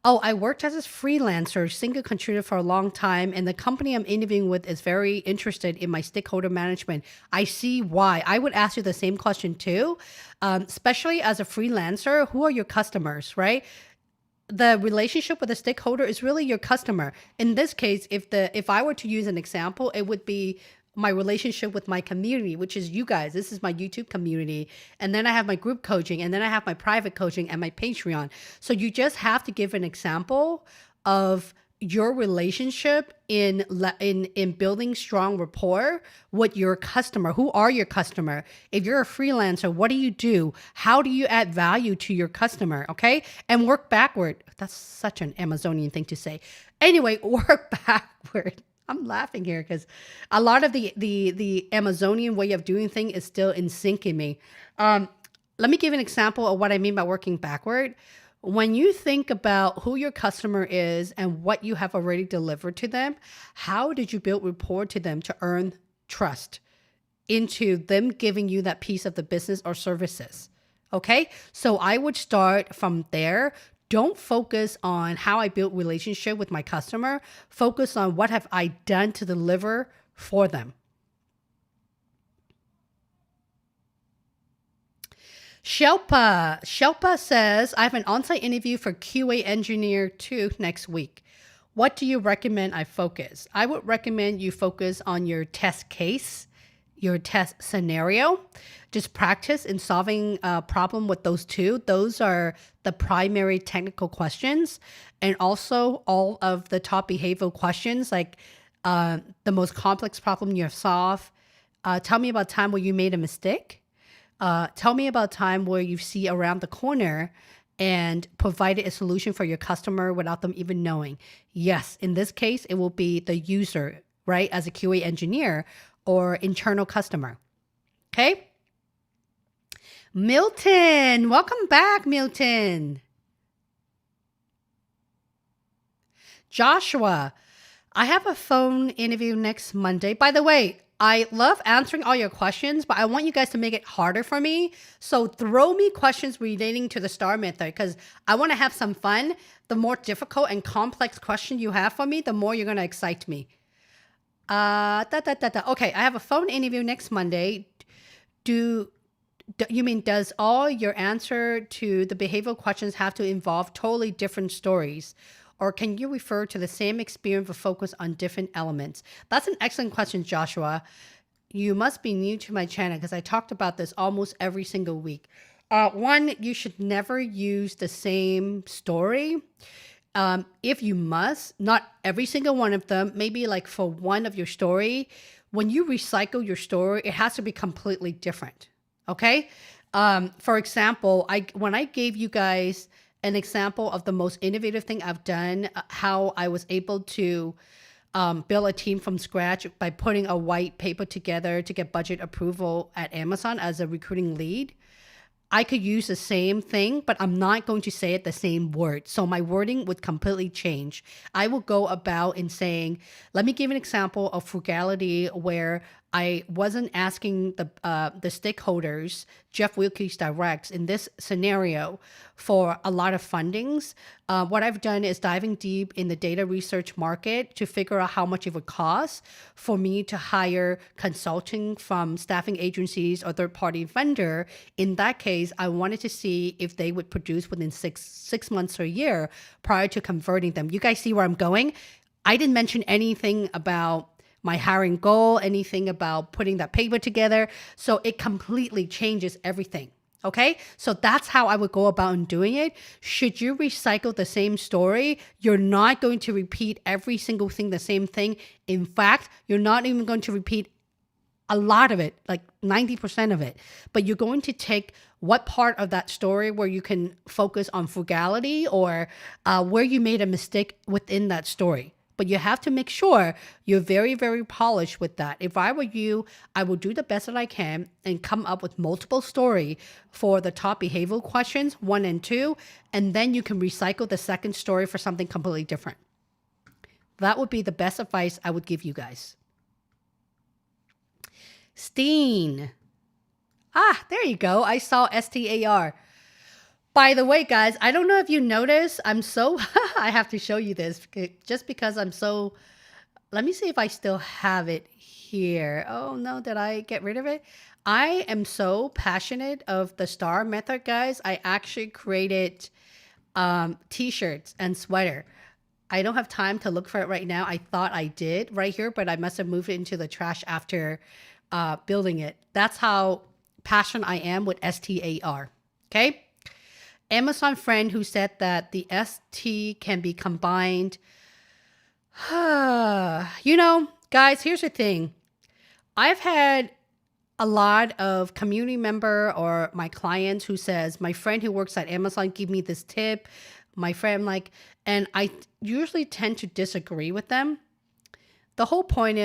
Oh, I worked as a freelancer, single contributor for a long time, and the company I'm interviewing with is very interested in my stakeholder management. I see why. I would ask you the same question too, especially as a freelancer. Who are your customers, right? The relationship with the stakeholder is really your customer. In this case, if I were to use an example, it would be my relationship with my community, which is you guys. This is my YouTube community. And then I have my group coaching, and then I have my private coaching and my Patreon. So you just have to give an example of your relationship in building strong rapport with your customer. Who are your customer? If you're a freelancer, what do you do? How do you add value to your customer? Okay. And work backward. That's such an Amazonian thing to say. Anyway, work backward. I'm laughing here because a lot of the Amazonian way of doing things is still in sync in me. Let me give an example of what I mean by working backward. When you think about who your customer is and what you have already delivered to them, how did you build rapport to them to earn trust into them giving you that piece of the business or services? Okay, so I would start from there. Don't focus on how I built relationship with my customer. Focus on what have I done to deliver for them. Shelpa says, I have an on-site interview for QA Engineer 2 next week. What do you recommend I focus? I would recommend you focus on your test case, your test scenario. Just practice in solving a problem with those two. Those are the primary technical questions. And also all of the top behavioral questions, like the most complex problem you have solved. Tell me about time where you made a mistake. Tell me about time where you see around the corner and provided a solution for your customer without them even knowing. Yes, in this case, it will be the user, right? As a QA engineer or internal customer. Okay. Milton, welcome back, Milton. Joshua, I have a phone interview next Monday. By the way, I love answering all your questions, but I want you guys to make it harder for me. So throw me questions relating to the STAR method because I want to have some fun. The more difficult and complex question you have for me, the more you're going to excite me. Okay, I have a phone interview next Monday. You mean does all your answer to the behavioral questions have to involve totally different stories? Or can you refer to the same experience but focus on different elements? That's an excellent question, Joshua. You must be new to my channel because I talked about this almost every single week. One, you should never use the same story. If you must, not every single one of them, maybe like for one of your story, when you recycle your story, it has to be completely different. Okay. For example, when I gave you guys an example of the most innovative thing I've done, how I was able to build a team from scratch by putting a white paper together to get budget approval at Amazon as a recruiting lead. I could use the same thing, but I'm not going to say it the same word. So my wording would completely change. I will go about in saying, let me give an example of frugality where I wasn't asking the stakeholders, Jeff Wilke's directs in this scenario for a lot of fundings. What I've done is diving deep in the data research market to figure out how much it would cost for me to hire consulting from staffing agencies or third-party vendor. In that case, I wanted to see if they would produce within six months or a year prior to converting them. You guys see where I'm going? I didn't mention anything about my hiring goal, anything about putting that paper together. So it completely changes everything. Okay. So that's how I would go about in doing it. Should you recycle the same story, you're not going to repeat every single thing, the same thing. In fact, you're not even going to repeat a lot of it, like 90% of it, but you're going to take what part of that story where you can focus on frugality or where you made a mistake within that story. But you have to make sure you're very, very polished with that. If I were you, I would do the best that I can and come up with multiple story for the top behavioral questions, 1 and 2, and then you can recycle the second story for something completely different. That would be the best advice I would give you guys. Steen. There you go. I saw STAR. By the way, guys, I don't know if you noticed, I have to show you this just because let me see if I still have it here. Oh no, did I get rid of it? I am so passionate of the STAR method, guys. I actually created t-shirts and sweater. I don't have time to look for it right now. I thought I did right here, but I must have moved it into the trash after building it. That's how passionate I am with STAR. Okay. Amazon friend who said that the ST can be combined. You know, guys, here's the thing. I've had a lot of community member or my clients who says, my friend who works at Amazon give me this tip. My friend and I usually tend to disagree with them. The whole point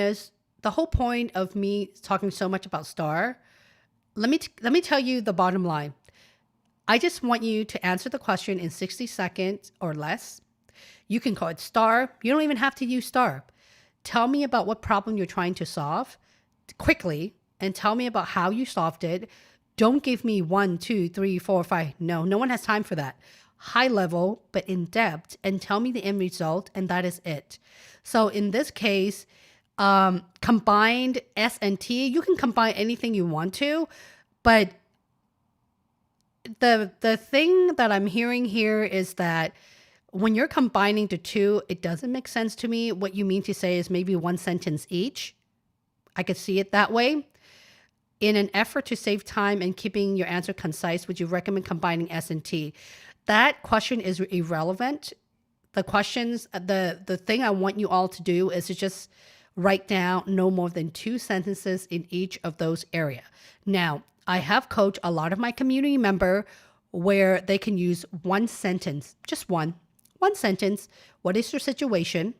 of me talking so much about STAR, let me tell you the bottom line. I just want you to answer the question in 60 seconds or less. You can call it STAR. You don't even have to use STAR. Tell me about what problem you're trying to solve quickly and tell me about how you solved it. Don't give me 1, 2, 3, 4, 5. No one has time for that. High level, but in depth, and tell me the end result, and that is it. So in this case, combined S and T, you can combine anything you want to, but the thing that I'm hearing here is that when you're combining the two, it doesn't make sense to me. What you mean to say is maybe one sentence each. I could see it that way. In an effort to save time and keeping your answer concise, would you recommend combining S and T? That question is irrelevant. The questions, the thing I want you all to do is to just write down no more than 2 sentences in each of those areas. Now, I have coached a lot of my community member where they can use one sentence, just one sentence. What is your situation?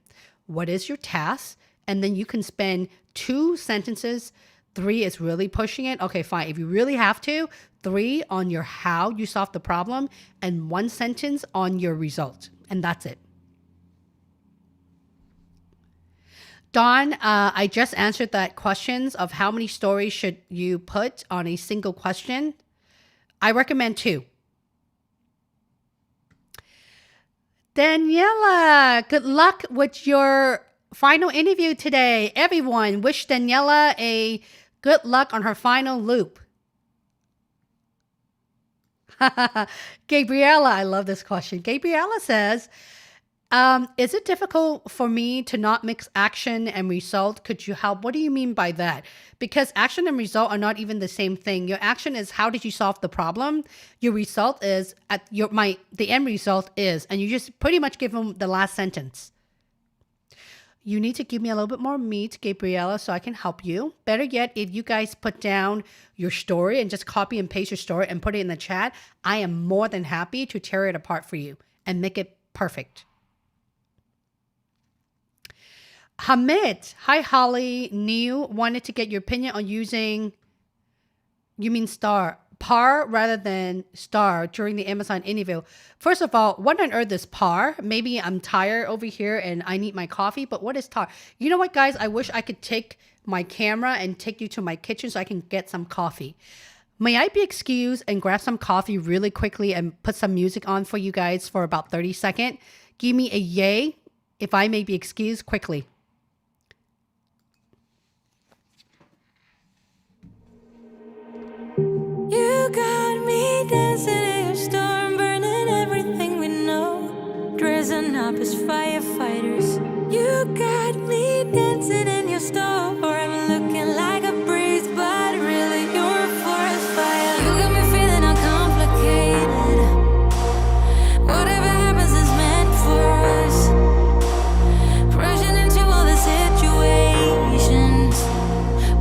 What is your task? And then you can spend 2 sentences. 3 is really pushing it. Okay, fine. If you really have to, 3 on your how you solve the problem and 1 sentence on your result. And that's it. Dawn, I just answered that questions of how many stories should you put on a single question. I recommend 2. Daniela, good luck with your final interview today. Everyone, wish Daniela a good luck on her final loop. Gabriella, I love this question. Gabriella says, is it difficult for me to not mix action and result? Could you help? What do you mean by that? Because action and result are not even the same thing. Your action is how did you solve the problem? Your result is the end result is, and you just pretty much give them the last sentence. You need to give me a little bit more meat, Gabriella, so I can help you. Better yet, if you guys put down your story and just copy and paste your story and put it in the chat, I am more than happy to tear it apart for you and make it perfect. Hamid, hi Holly, new, wanted to get your opinion on using, you mean PAR rather than STAR during the Amazon interview. First of all, what on earth is PAR? Maybe I'm tired over here and I need my coffee, but what is TAR? You know what, guys? I wish I could take my camera and take you to my kitchen so I can get some coffee. May I be excused and grab some coffee really quickly and put some music on for you guys for about 30 seconds? Give me a yay if I may be excused quickly. You got me dancing in your storm, burning everything we know, dressing up as firefighters. You got me dancing in your storm, looking like a breeze, but really you're a forest fire. You got me feeling uncomplicated. Whatever happens is meant for us. Rushing into all the situations.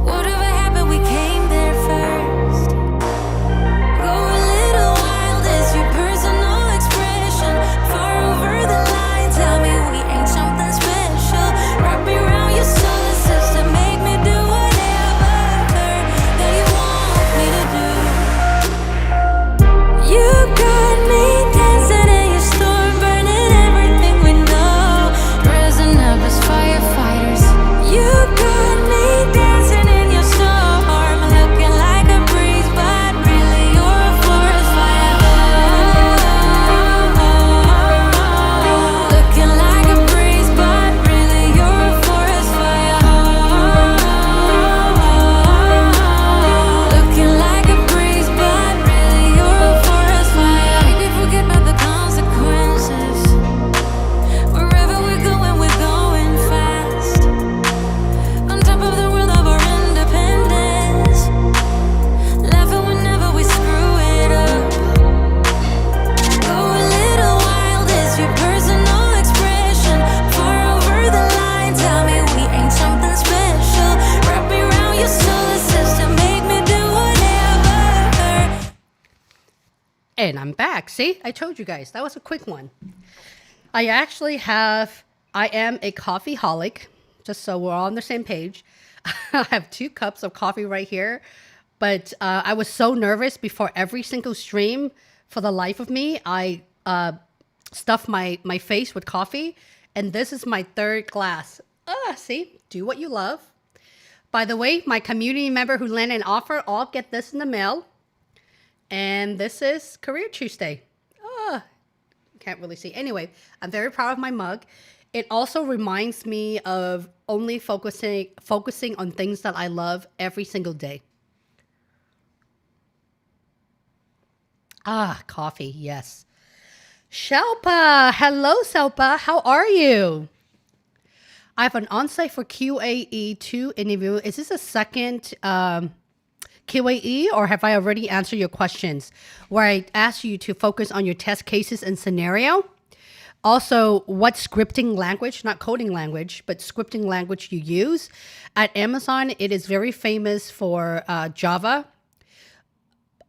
Whatever happened, we came there first. Go a little wild, it's your personal expression. Far over the line, tell me we ain't jumping. And I'm back. See, I told you guys that was a quick one. I am a coffee holic, just so we're all on the same page. I have 2 cups of coffee right here, but I was so nervous before every single stream. For the life of me, I stuffed my face with coffee, and this is my 3rd glass. See, do what you love. By the way, my community member who landed an offer, I'll get this in the mail. And this is Career Tuesday. Can't really see. Anyway, I'm very proud of my mug. It also reminds me of only focusing on things that I love every single day. Coffee, yes. Shelpa, hello Shelpa, how are you? I have an on-site for QAE2 interview. Is this a second QAE, or have I already answered your questions where I asked you to focus on your test cases and scenario? Also, what scripting language, not coding language, but scripting language you use. At Amazon, it is very famous for Java.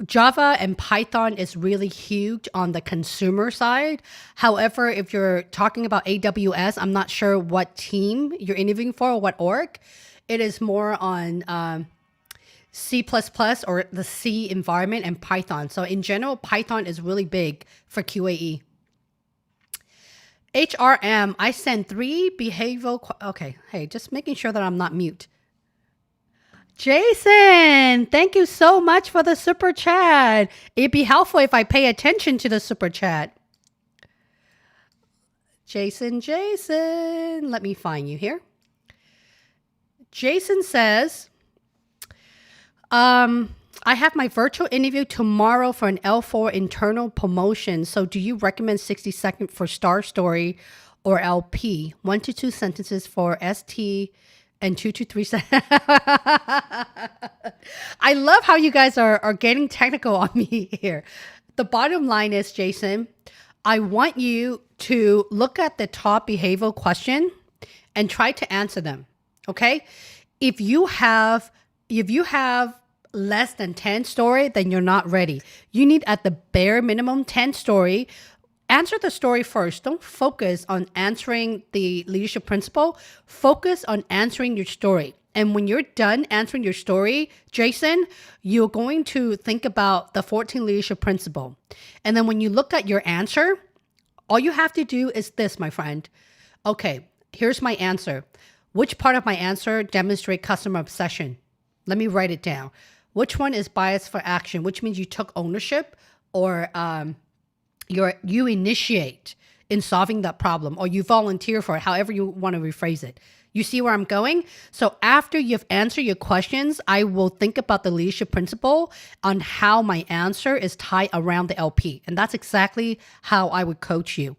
Java and Python is really huge on the consumer side. However, if you're talking about AWS, I'm not sure what team you're interviewing for or what org. It is more on C++ or the C environment and Python. So in general, Python is really big for QAE. HRM, I sent 3 behavioral... Okay, hey, just making sure that I'm not mute. Jason, thank you so much for the super chat. It'd be helpful if I pay attention to the super chat. Jason, let me find you here. Jason says... I have my virtual interview tomorrow for an L4 internal promotion. So do you recommend 60 seconds for Star Story or LP? 1 to 2 sentences for ST and 2 to 3 sentences. I love how you guys are getting technical on me here. The bottom line is, Jason, I want you to look at the top behavioral question and try to answer them. Okay? If you have less than 10 story, then you're not ready. You need at the bare minimum 10 story. Answer the story first. Don't focus on answering the leadership principle. Focus on answering your story. And when you're done answering your story, Jason, you're going to think about the 14 leadership principle. And then when you look at your answer, all you have to do is this, my friend. Okay, here's my answer. Which part of my answer demonstrate customer obsession? Let me write it down. Which one is bias for action? Which means you took ownership or you initiate in solving that problem, or you volunteer for it, however you want to rephrase it. You see where I'm going? So after you've answered your questions, I will think about the leadership principle on how my answer is tied around the LP. And that's exactly how I would coach you.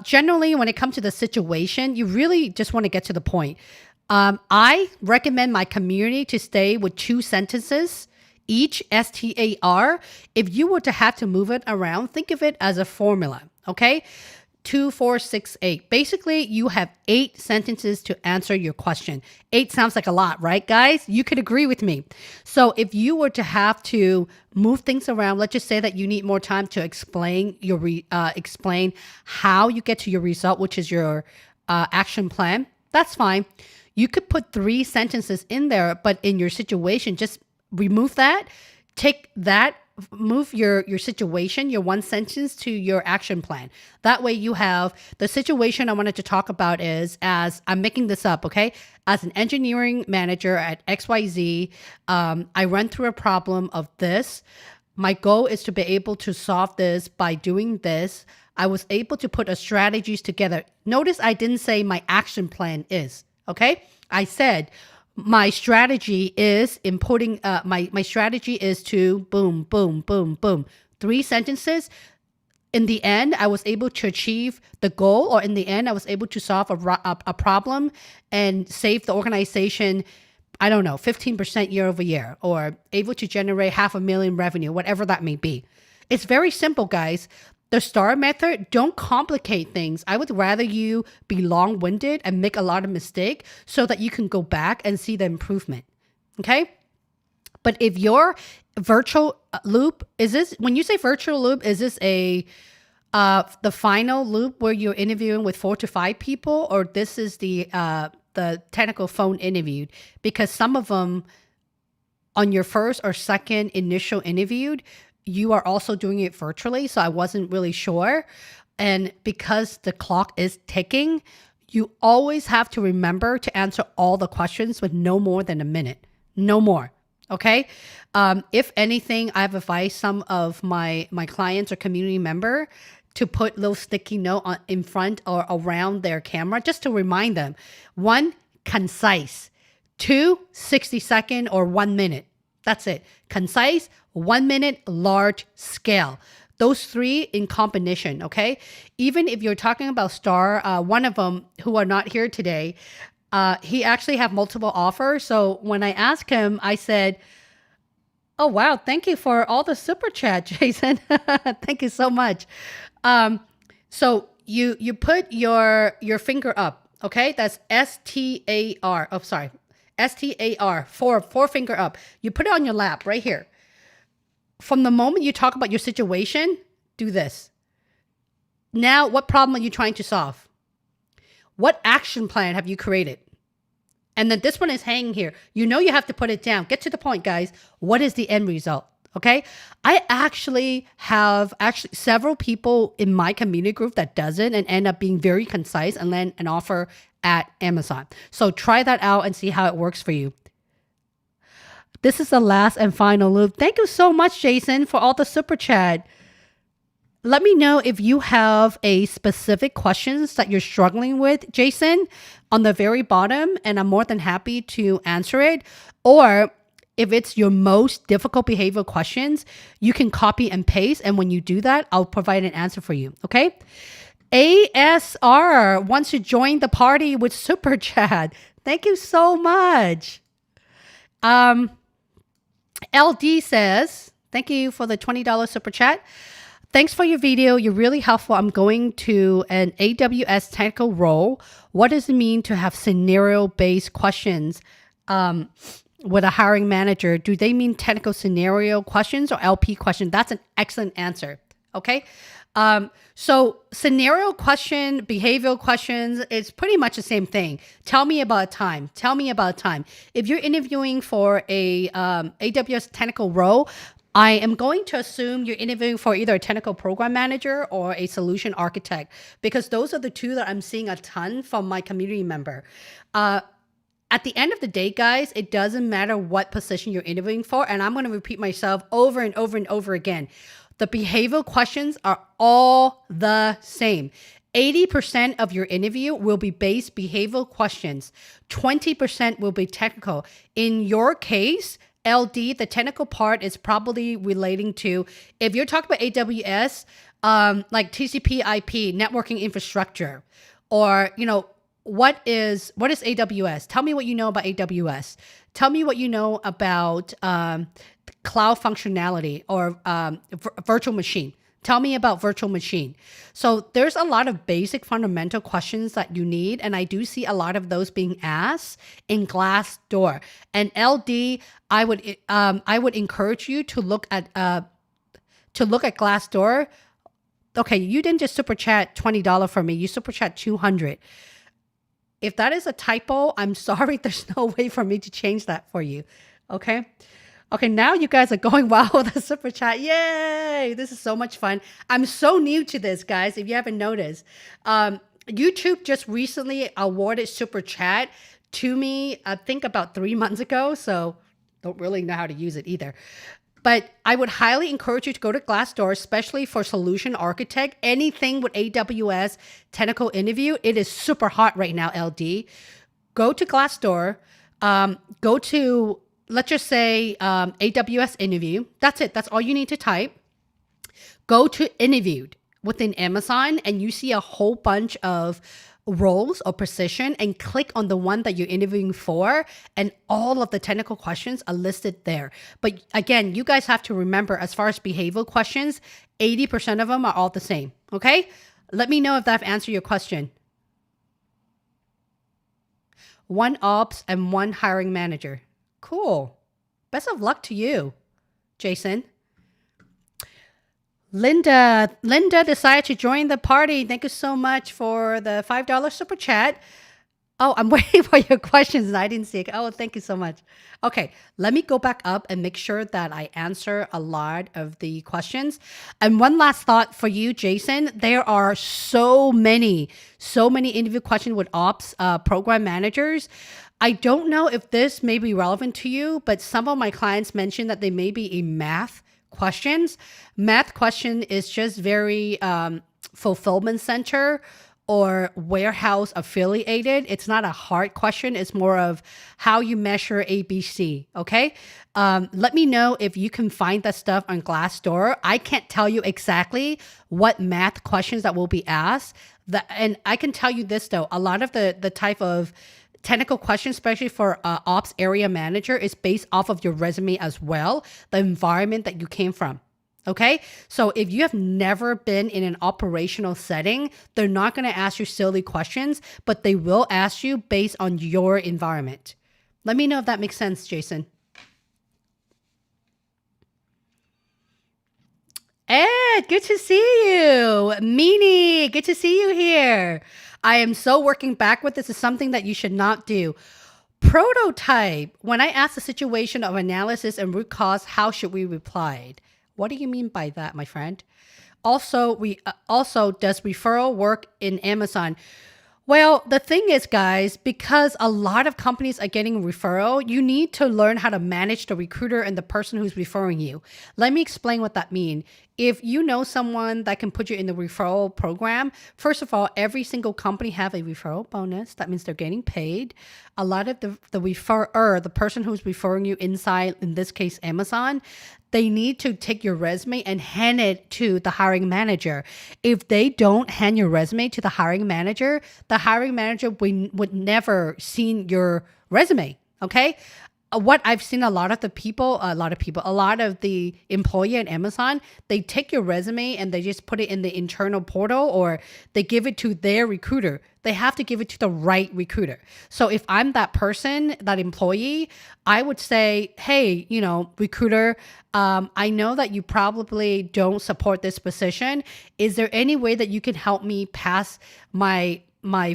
Generally, when it comes to the situation, you really just want to get to the point. I recommend my community to stay with 2 sentences each, STAR. If you were to have to move it around, think of it as a formula, okay? 2, 4, 6, 8. Basically, you have 8 sentences to answer your question. 8 sounds like a lot, right, guys? You could agree with me. So if you were to have to move things around, let's just say that you need more time to explain explain how you get to your result, which is your action plan. That's fine. You could put 3 sentences in there, but in your situation, just remove that. Take that, move your situation, your 1 sentence to your action plan. That way you have the situation I wanted to talk about is, as I'm making this up, okay? As an engineering manager at XYZ, I run through a problem of this. My goal is to be able to solve this by doing this. I was able to put a strategies together. Notice I didn't say my action plan is. Okay, I said my strategy is inputting. My strategy is to boom, boom, boom, boom. 3 sentences. In the end, I was able to achieve the goal, or in the end, I was able to solve a problem and save the organization, I don't know, 15% year over year, or able to generate $500,000 revenue, whatever that may be. It's very simple, guys. The STAR method, don't complicate things. I would rather you be long-winded and make a lot of mistakes so that you can go back and see the improvement, okay? But if your virtual loop, is this, when you say virtual loop, is this a the final loop where you're interviewing with 4 to 5 people, or this is the technical phone interview? Because some of them on your first or second initial interview, you are also doing it virtually. So I wasn't really sure. And because the clock is ticking, you always have to remember to answer all the questions with no more than a minute, no more. Okay. If anything, I've advised some of my clients or community member to put little sticky note in front or around their camera just to remind them. 1, concise. 2, 60-second or 1 minute. That's it. Concise, 1 minute, large scale. Those 3 in combination, okay? Even if you're talking about STAR, one of them who are not here today, he actually have multiple offers. So when I asked him, I said, oh, wow, thank you for all the super chat, Jason. Thank you so much. So you put your finger up, okay? That's STAR. Oh, sorry. STAR, four finger up. You put it on your lap right here. From the moment you talk about your situation, do this. Now, what problem are you trying to solve? What action plan have you created? And then this one is hanging here. You know you have to put it down. Get to the point, guys. What is the end result? Okay. I actually have several people in my community group that does it and end up being very concise and land an offer at Amazon. So try that out and see how it works for you. This is the last and final loop. Thank you so much, Jason, for all the super chat. Let me know if you have a specific questions that you're struggling with, Jason, on the very bottom, and I'm more than happy to answer it. Or if it's your most difficult behavioral questions, you can copy and paste. And when you do that, I'll provide an answer for you. Okay. ASR wants to join the party with super chat. Thank you so much. LD says, thank you for the $20 super chat. Thanks for your video. You're really helpful. I'm going to an AWS technical role. What does it mean to have scenario-based questions with a hiring manager? Do they mean technical scenario questions or LP questions? That's an excellent answer. Okay. So scenario question, behavioral questions, it's pretty much the same thing. Tell me about time. Tell me about time. If you're interviewing for a AWS technical role, I am going to assume you're interviewing for either a technical program manager or a solution architect, because those are the 2 that I'm seeing a ton from my community member. At the end of the day, guys, it doesn't matter what position you're interviewing for. And I'm going to repeat myself over and over and over again. The behavioral questions are all the same. 80% of your interview will be based behavioral questions. 20% will be technical. In your case, LD, the technical part is probably relating to, if you're talking about AWS, like TCP IP, networking infrastructure, or, what is AWS? Tell me what you know about AWS. Tell me what you know about cloud functionality or virtual machine. Tell me about virtual machine. So there's a lot of basic fundamental questions that you need. And I do see a lot of those being asked in Glassdoor. And LD, I would encourage you to look at Glassdoor. Okay, you didn't just super chat $20 for me. You super chat $200. If that is a typo, I'm sorry. There's no way for me to change that for you. Okay. Okay, now you guys are going wild with the super chat. Yay! This is so much fun. I'm so new to this, guys, if you haven't noticed. YouTube just recently awarded super chat to me, I think about 3 months ago, so don't really know how to use it either. But I would highly encourage you to go to Glassdoor, especially for solution architect. Anything with AWS technical interview, it is super hot right now, LD. Go to Glassdoor, go to, let's just say AWS interview. That's it. That's all you need to type. Go to interviewed within Amazon and you see a whole bunch of roles or position, and click on the one that you're interviewing for, and all of the technical questions are listed there. But again, you guys have to remember, as far as behavioral questions, 80% of them are all the same. Okay? Let me know if I've answered your question. 1 ops and 1 hiring manager. Cool. Best of luck to you. Jason. Linda decided to join the party. Thank you so much for the $5 super chat. Oh, I'm waiting for your questions and I didn't see it. Oh, thank you so much. Okay, let me go back up and make sure that I answer a lot of the questions. And one last thought for you, Jason. There are so many interview questions with ops program managers. I don't know if this may be relevant to you, but some of my clients mentioned that they may be a math questions. Math question is just very fulfillment center or warehouse affiliated. It's not a hard question. It's more of how you measure ABC. Okay. Let me know if you can find that stuff on Glassdoor. I can't tell you exactly what math questions that will be asked. And I can tell you this though, a lot of the type of technical questions, especially for ops area manager, is based off of your resume as well, the environment that you came from. Okay, so if you have never been in an operational setting, they're not going to ask you silly questions, but they will ask you based on your environment. Let me know if that makes sense, Jason. Ed, good to see you. Meanie, good to see you here. I am so working backward. This is something that you should not do. Prototype. When I ask the situation of analysis and root cause, how should we reply? What do you mean by that, my friend? Also, does referral work in Amazon? Well, the thing is, guys, because a lot of companies are getting referral, you need to learn how to manage the recruiter and the person who's referring you. Let me explain what that means. If you know someone that can put you in the referral program, first of all, every single company have a referral bonus. That means they're getting paid. A lot of the referrer, the person who's referring you inside, in this case, Amazon, they need to take your resume and hand it to the hiring manager. If they don't hand your resume to the hiring manager would never seen your resume. Okay. What I've seen a lot of the employee at Amazon, they take your resume and they just put it in the internal portal or they give it to their recruiter. They have to give it to the right recruiter. So if I'm that person, that employee, I would say, hey, recruiter, I know that you probably don't support this position. Is there any way that you can help me pass my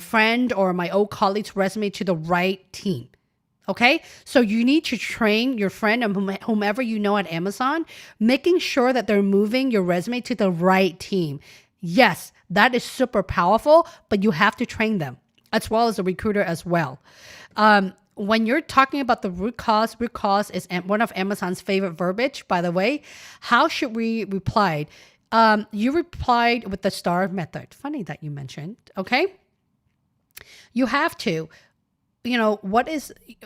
friend or my old colleague's resume to the right team? Okay, so you need to train your friend and whomever you know at Amazon, making sure that they're moving your resume to the right team. Yes, that is super powerful, but you have to train them as well as a recruiter as well. When you're talking about the root cause is one of Amazon's favorite verbiage, by the way. How should we reply? You replied with the STAR method. Funny that you mentioned, okay? You have to.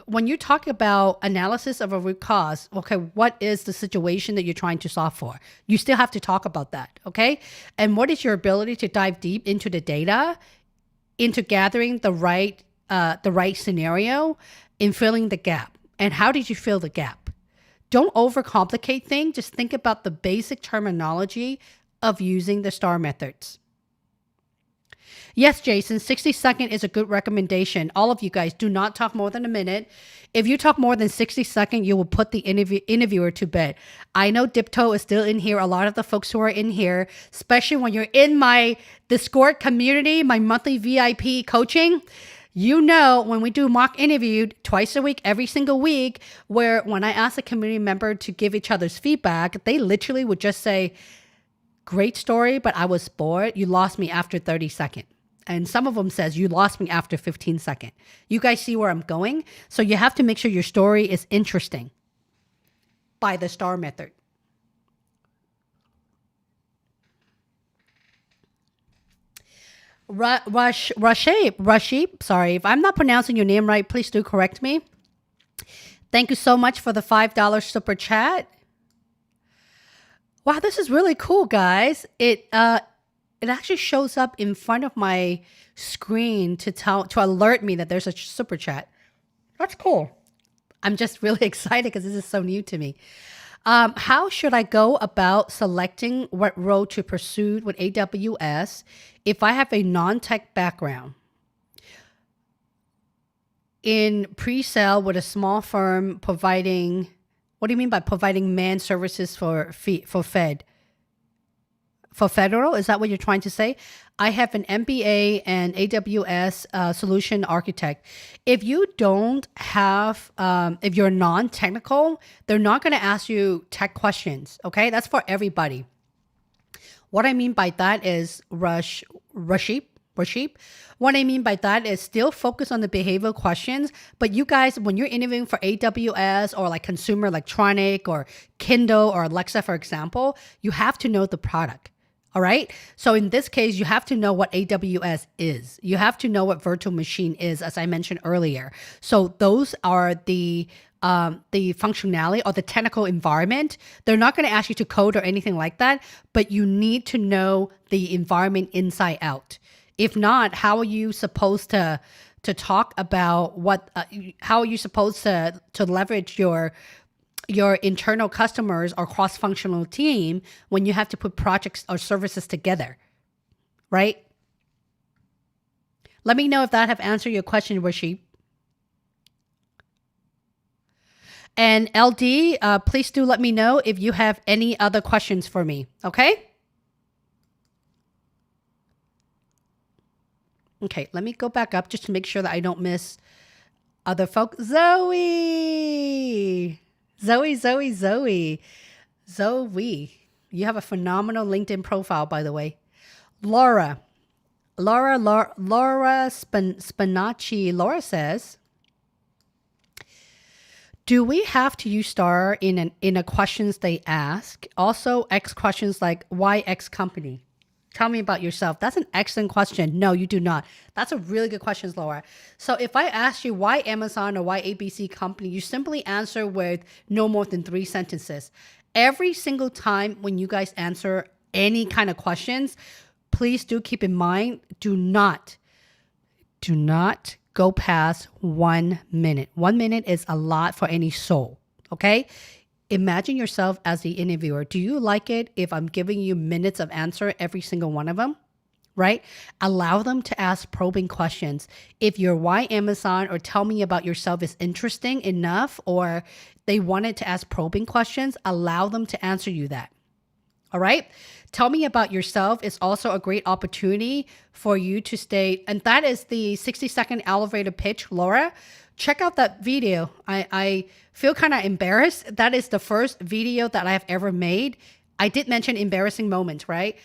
When you talk about analysis of a root cause, okay, what is the situation that you're trying to solve for? You still have to talk about that, okay? And what is your ability to dive deep into the data, into gathering the right scenario, in filling the gap? And how did you fill the gap? Don't overcomplicate things. Just think about the basic terminology of using the STAR methods. Yes, Jason, 60 seconds is a good recommendation. All of you guys, do not talk more than a minute. If you talk more than 60 seconds, you will put the interviewer to bed. I know Dipto is still in here. A lot of the folks who are in here, especially when you're in my Discord community, my monthly VIP coaching, when we do mock interview twice a week, every single week, where when I ask a community member to give each other's feedback, they literally would just say, great story, but I was bored. You lost me after 30 seconds. And some of them says, you lost me after 15 seconds. You guys see where I'm going? So you have to make sure your story is interesting by the STAR method. Rashib, sorry, if I'm not pronouncing your name right, please do correct me. Thank you so much for the $5 super chat. Wow, this is really cool, guys. It actually shows up in front of my screen to alert me that there's a super chat. That's cool. I'm just really excited because this is so new to me. How should I go about selecting what role to pursue with AWS if I have a non-tech background? In pre-sale with a small firm providing What do you mean by providing managed services for Fed? For federal, is that what you're trying to say? I have an MBA and AWS solution architect. If you don't have, if you're non-technical, they're not going to ask you tech questions. Okay, that's for everybody. What I mean by that is Rashid. What I mean by that is still focus on the behavioral questions. But you guys, when you're interviewing for AWS or like consumer electronic or Kindle or Alexa, for example, you have to know the product. All right. So in this case, you have to know what AWS is. You have to know what virtual machine is, as I mentioned earlier. So those are the functionality or the technical environment. They're not going to ask you to code or anything like that, but you need to know the environment inside out. If not, how are you supposed to talk about what? How are you supposed to leverage your internal customers or cross-functional team when you have to put projects or services together, right? Let me know if that have answered your question, Rashid. And LD, please do let me know if you have any other questions for me, okay? Okay, let me go back up just to make sure that I don't miss other folks. Zoe, you have a phenomenal LinkedIn profile, by the way. Laura Spinacci. Laura says, do we have to use star in a questions they ask? Also, X questions like why X company? Tell me about yourself. That's an excellent question. No, you do not. That's a really good question, Laura. So if I ask you why Amazon or why ABC company, you simply answer with no more than 3 sentences. Every single time when you guys answer any kind of questions, please do keep in mind, do not go past 1 minute. 1 minute is a lot for any soul, okay? Imagine yourself as the interviewer. Do you like it if I'm giving you minutes of answer every single one of them? Right? Allow them to ask probing questions. If your why Amazon or tell me about yourself is interesting enough, or they wanted to ask probing questions, allow them to answer you that. All right? Tell me about yourself is also a great opportunity for you to stay. And that is the 60-second elevator pitch, Laura. Check out that video. I feel kind of embarrassed. That is the first video that I have ever made. I did mention embarrassing moments, right?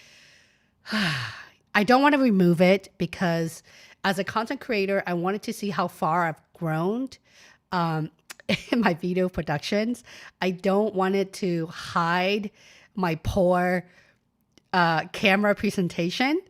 I don't want to remove it because as a content creator, I wanted to see how far I've grown in my video productions. I don't want it to hide my poor camera presentation.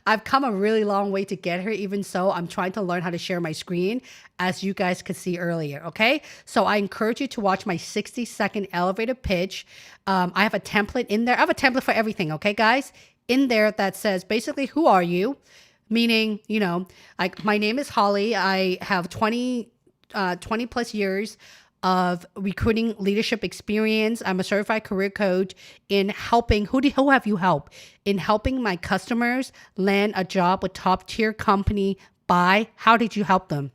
I've come a really long way to get here. Even so, I'm trying to learn how to share my screen, as you guys could see earlier. Okay, so I encourage you to watch my 60-second elevator pitch. I have a template in there. I have a template for everything. Okay, guys, in there that says basically, who are you? Meaning, you know, like my name is Holly. I have 20 plus years of recruiting leadership experience. I'm a certified career coach in helping, who have you helped? In helping my customers land a job with top tier company by, how did you help them?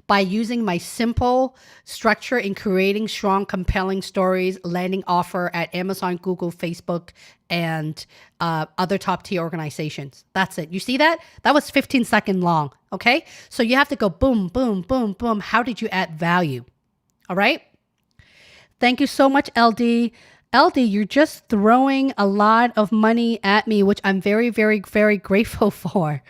By using my simple structure in creating strong, compelling stories, landing offer at Amazon, Google, Facebook, and other top tier organizations. That's it. You see that? That was 15 seconds long. Okay. So you have to go boom, boom, boom, boom. How did you add value? All right. Thank you so much, LD. LD, you're just throwing a lot of money at me, which I'm very, very, very grateful for.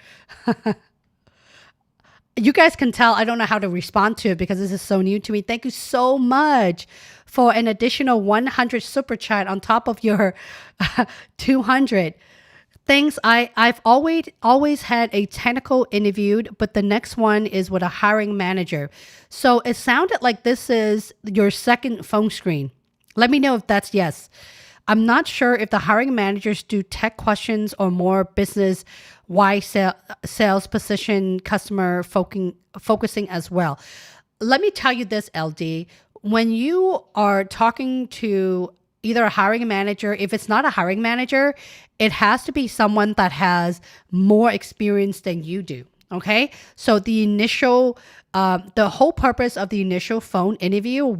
You guys can tell I don't know how to respond to it because this is so new to me. Thank you so much for an additional 100 super chat on top of your 200. Thanks. I've always had a technical interview, but the next one is with a hiring manager. So it sounded like this is your second phone screen. Let me know if that's yes. I'm not sure if the hiring managers do tech questions or more business, why sales position, customer focusing as well. Let me tell you this, LD. When you are talking to either a hiring manager, if it's not a hiring manager, it has to be someone that has more experience than you do. Okay. So the whole purpose of the initial phone interview,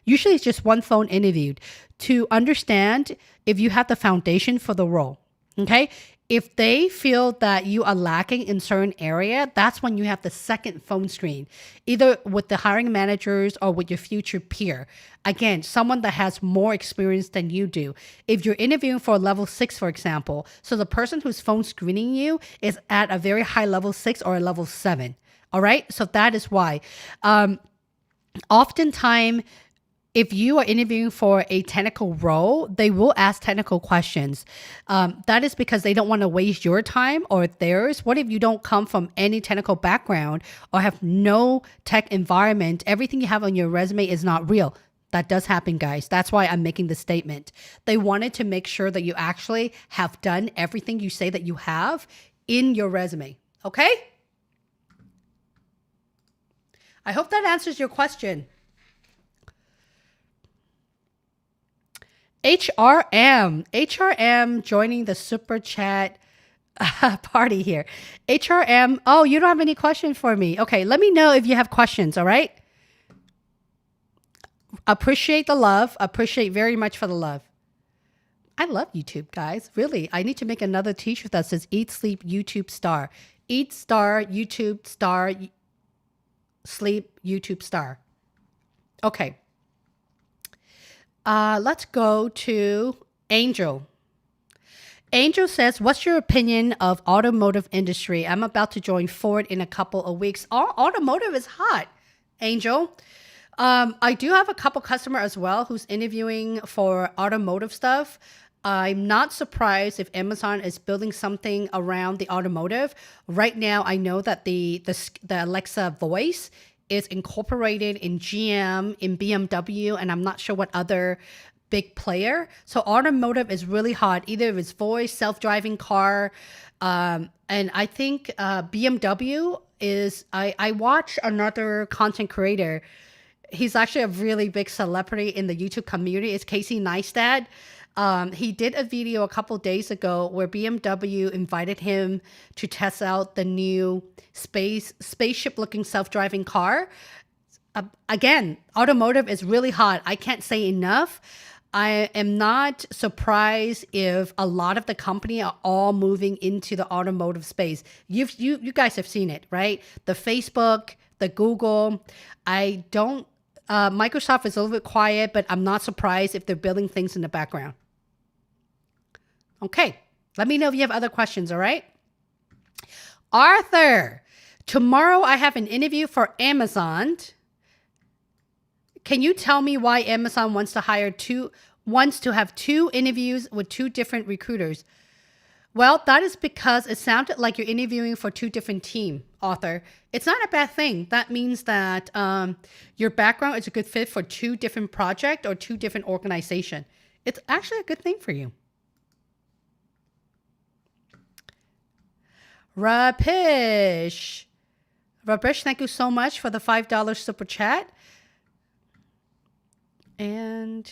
usually it's just one phone interview to understand if you have the foundation for the role. Okay. If they feel that you are lacking in certain area, that's when you have the second phone screen, either with the hiring managers or with your future peer. Again, someone that has more experience than you do. If you're interviewing for a level 6, for example, so the person who's phone screening you is at a very high level 6 or a level 7. All right. So that is why. Oftentimes, if you are interviewing for a technical role, they will ask technical questions. That is because they don't want to waste your time or theirs. What if you don't come from any technical background or have no tech environment? Everything you have on your resume is not real. That does happen, guys. That's why I'm making the statement. They wanted to make sure that you actually have done everything you say that you have in your resume. Okay? I hope that answers your question. HRM joining the super chat party here. HRM, oh, you don't have any questions for me. Okay, let me know if you have questions, all right? Appreciate the love. Appreciate very much for the love. I love YouTube, guys. Really, I need to make another t-shirt that says Eat, Sleep, YouTube Star. Eat Star, YouTube Star, Sleep, YouTube Star. Okay. Let's go to Angel. Angel says, what's your opinion of automotive industry? I'm about to join Ford in a couple of weeks. Automotive is hot, Angel. I do have a couple customer as well who's interviewing for automotive stuff. I'm not surprised if Amazon is building something around the automotive. Right now, I know that the Alexa voice is incorporated in GM, in BMW, and I'm not sure what other big player. So automotive is really hot, either if it's voice, self-driving car. And I think BMW is, I watch another content creator. He's actually a really big celebrity in the YouTube community. It's Casey Neistat. He did a video a couple days ago where BMW invited him to test out the new spaceship looking self-driving car. Again, automotive is really hot. I can't say enough. I am not surprised if a lot of the company are all moving into the automotive space. You guys have seen it, right? The Facebook, the Google. Microsoft is a little bit quiet, but I'm not surprised if they're building things in the background. Okay, let me know if you have other questions, all right? Arthur, tomorrow I have an interview for Amazon. Can you tell me why Amazon wants to have two interviews with two different recruiters? Well, that is because it sounded like you're interviewing for two different teams, Arthur. It's not a bad thing. That means that your background is a good fit for two different projects or two different organizations. It's actually a good thing for you. Rapish, thank you so much for the $5 super chat. And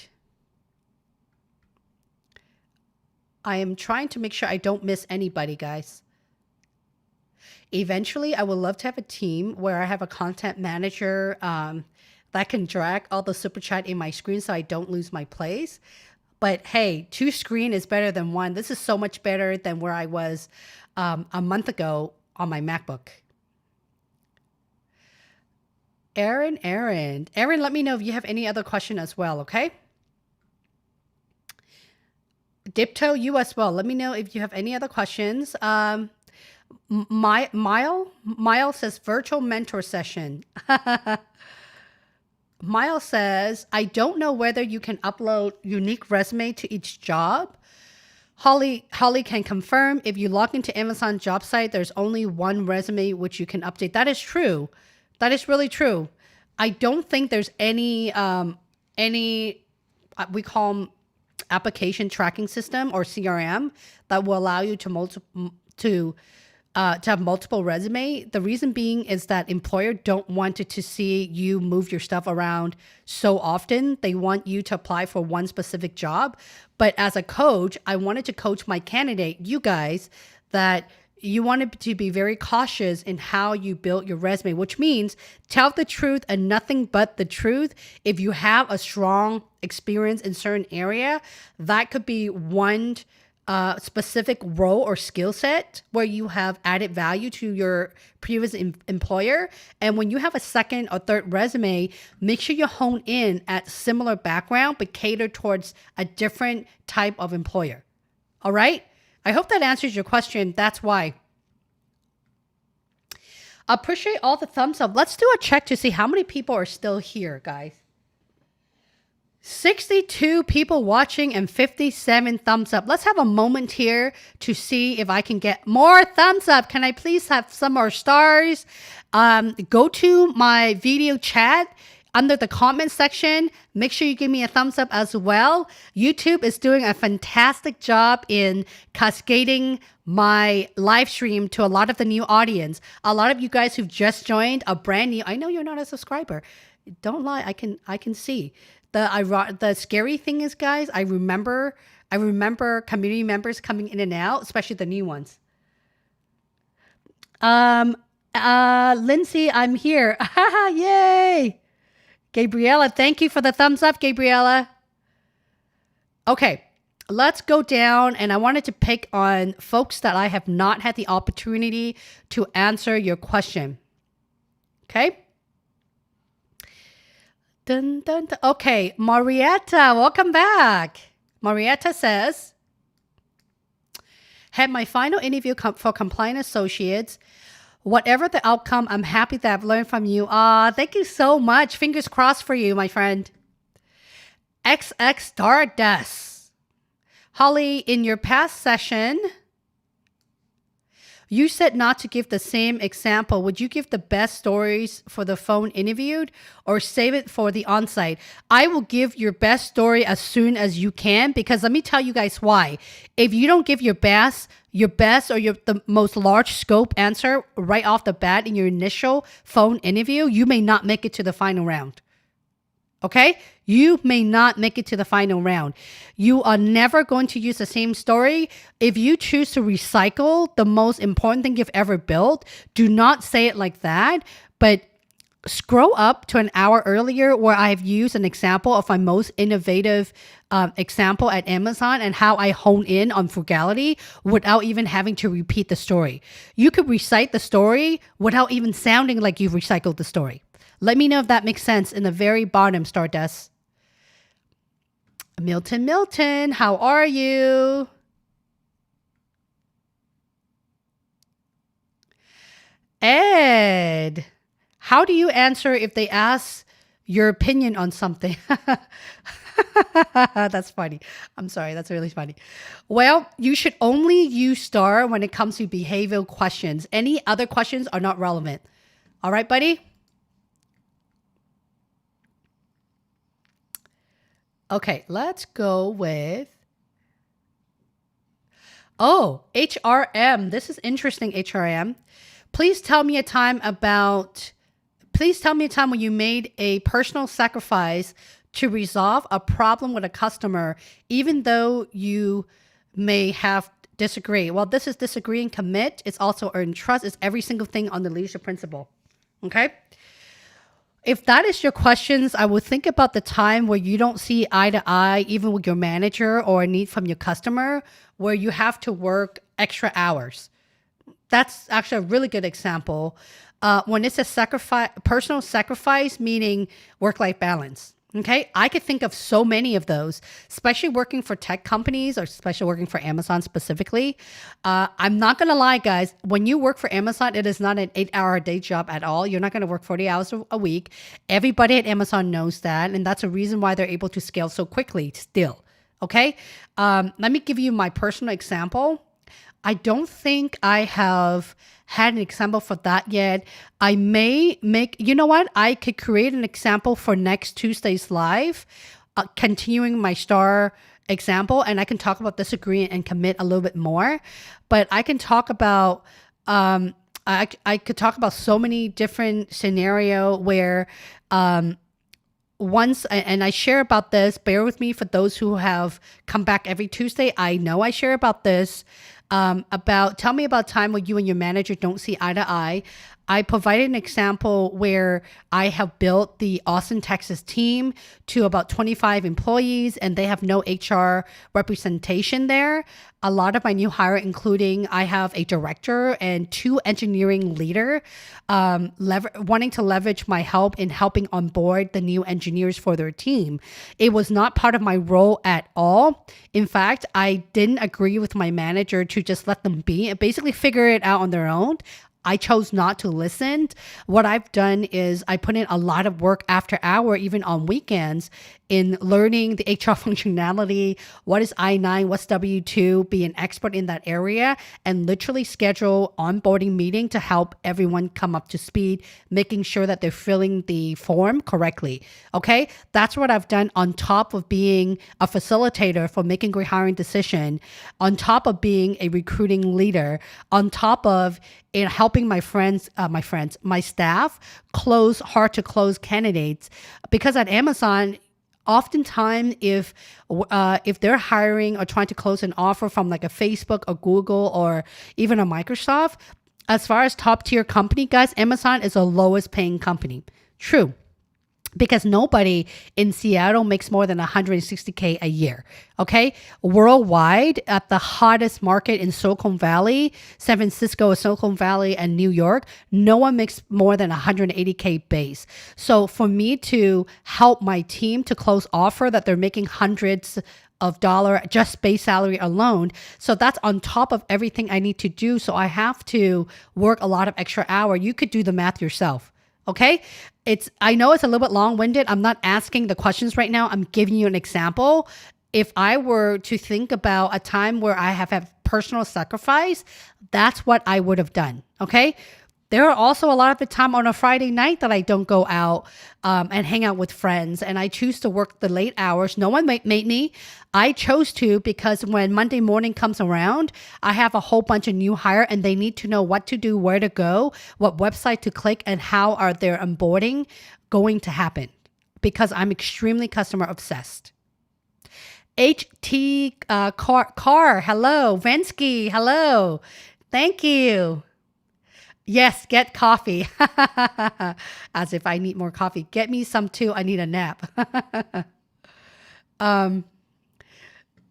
I am trying to make sure I don't miss anybody, guys. Eventually, I would love to have a team where I have a content manager that can drag all the super chat in my screen so I don't lose my place. But hey, 2 screen is better than 1. This is so much better than where I was a month ago on my MacBook. Aaron, let me know if you have any other question as well, okay? Dipto, you as well. Let me know if you have any other questions. Mile says virtual mentor session. Miles says, I don't know whether you can upload unique resume to each job. Holly can confirm if you log into Amazon job site, there's only one resume which you can update. That is true. That is really true. I don't think there's any we call them application tracking system or CRM that will allow you to have multiple resume. The reason being is that employer don't want to see you move your stuff around so often. They want you to apply for one specific job. But as a coach, I wanted to coach my candidate, you guys, that you want to be very cautious in how you build your resume, which means tell the truth and nothing but the truth. If you have a strong experience in certain area, that could be one specific role or skill set where you have added value to your previous employer. And when you have a second or third resume, make sure you hone in at similar background, but cater towards a different type of employer. All right? I hope that answers your question. That's why. Appreciate all the thumbs up. Let's do a check to see how many people are still here, guys. 62 people watching and 57 thumbs up. Let's have a moment here to see if I can get more thumbs up. Can I please have some more stars? Go to my video chat under the comment section. Make sure you give me a thumbs up as well. YouTube is doing a fantastic job in cascading my live stream to a lot of the new audience. A lot of you guys who've just joined are brand new. I know you're not a subscriber. Don't lie. I can see. The scary thing is, guys, I remember community members coming in and out, especially the new ones. Lindsay, I'm here. Yay! Gabriella, thank you for the thumbs up, Gabriella. Okay, let's go down, and I wanted to pick on folks that I have not had the opportunity to answer your question. Okay? Dun, dun, dun. Okay, Marietta, welcome back. Marietta says, had my final interview for Compliance Associates. Whatever the outcome, I'm happy that I've learned from you. Thank you so much. Fingers crossed for you, my friend. XX Stardust. Holly, in your past session, you said not to give the same example. Would you give the best stories for the phone interviewed or save it for the on-site? I will give your best story as soon as you can, because let me tell you guys why. If you don't give your best or the most large scope answer right off the bat in your initial phone interview, you may not make it to the final round. Okay? You may not make it to the final round. You are never going to use the same story. If you choose to recycle the most important thing you've ever built, do not say it like that, but scroll up to an hour earlier where I've used an example of my most innovative example at Amazon and how I hone in on frugality without even having to repeat the story. You could recite the story without even sounding like you've recycled the story. Let me know if that makes sense in the very bottom, Stardust. Milton, how are you? Ed, how do you answer if they ask your opinion on something? That's funny. I'm sorry. That's really funny. Well, you should only use star when it comes to behavioral questions. Any other questions are not relevant. All right, buddy? Okay, let's go with... Oh, HRM. This is interesting, HRM. Please tell me a time when you made a personal sacrifice to resolve a problem with a customer, even though you may have disagree. Well, this is disagree and commit. It's also earn trust. It's every single thing on the leadership principle. Okay? If that is your questions, I would think about the time where you don't see eye to eye, even with your manager or a need from your customer, where you have to work extra hours. That's actually a really good example. When it's a personal sacrifice, meaning work-life balance. Okay, I could think of so many of those, especially working for tech companies or especially working for Amazon specifically. I'm not going to lie, guys. When you work for Amazon, it is not an 8-hour day job at all. You're not going to work 40 hours a week. Everybody at Amazon knows that. And that's a reason why they're able to scale so quickly still. Okay, let me give you my personal example. I don't think I have had an example for that yet. I may make, you know what? I could create an example for next Tuesday's live, continuing my star example, and I can talk about disagree and commit a little bit more. But I can talk about, I could talk about so many different scenario where once, and I share about this, bear with me for those who have come back every Tuesday. I know I share about this. Tell me about time when you and your manager don't see eye to eye. I provided an example where I have built the Austin, Texas team to about 25 employees and they have no HR representation there. A lot of my new hire, including I have a director and 2 engineering leader, wanting to leverage my help in helping onboard the new engineers for their team. It was not part of my role at all. In fact, I didn't agree with my manager to just let them be and basically figure it out on their own. I chose not to listen. What I've done is I put in a lot of work after hour, even on weekends, in learning the HR functionality, what is I-9, what's W-2, be an expert in that area, and literally schedule onboarding meeting to help everyone come up to speed, making sure that they're filling the form correctly. Okay, that's what I've done on top of being a facilitator for making great hiring decision, on top of being a recruiting leader, on top of in helping my staff close hard to close candidates. Because at Amazon, oftentimes if they're hiring or trying to close an offer from like a Facebook or Google or even a Microsoft, as far as top tier company, guys, Amazon is the lowest paying company. True. Because nobody in Seattle makes more than $160K a year, okay? Worldwide, at the hottest market in Silicon Valley, San Francisco, Silicon Valley, and New York, no one makes more than $180K base. So for me to help my team to close offer that they're making hundreds of dollar just base salary alone. So that's on top of everything I need to do. So I have to work a lot of extra hour. You could do the math yourself. Okay. I know it's a little bit long-winded. I'm not asking the questions right now. I'm giving you an example. If I were to think about a time where I have had personal sacrifice, that's what I would have done. Okay. There are also a lot of the time on a Friday night that I don't go out and hang out with friends, and I choose to work the late hours. No one made me. I chose to because when Monday morning comes around, I have a whole bunch of new hire and they need to know what to do, where to go, what website to click, and how are their onboarding going to happen because I'm extremely customer obsessed. HT Car, hello. Vensky, hello. Thank you. Yes, get coffee. As if I need more coffee. Get me some too. I need a nap.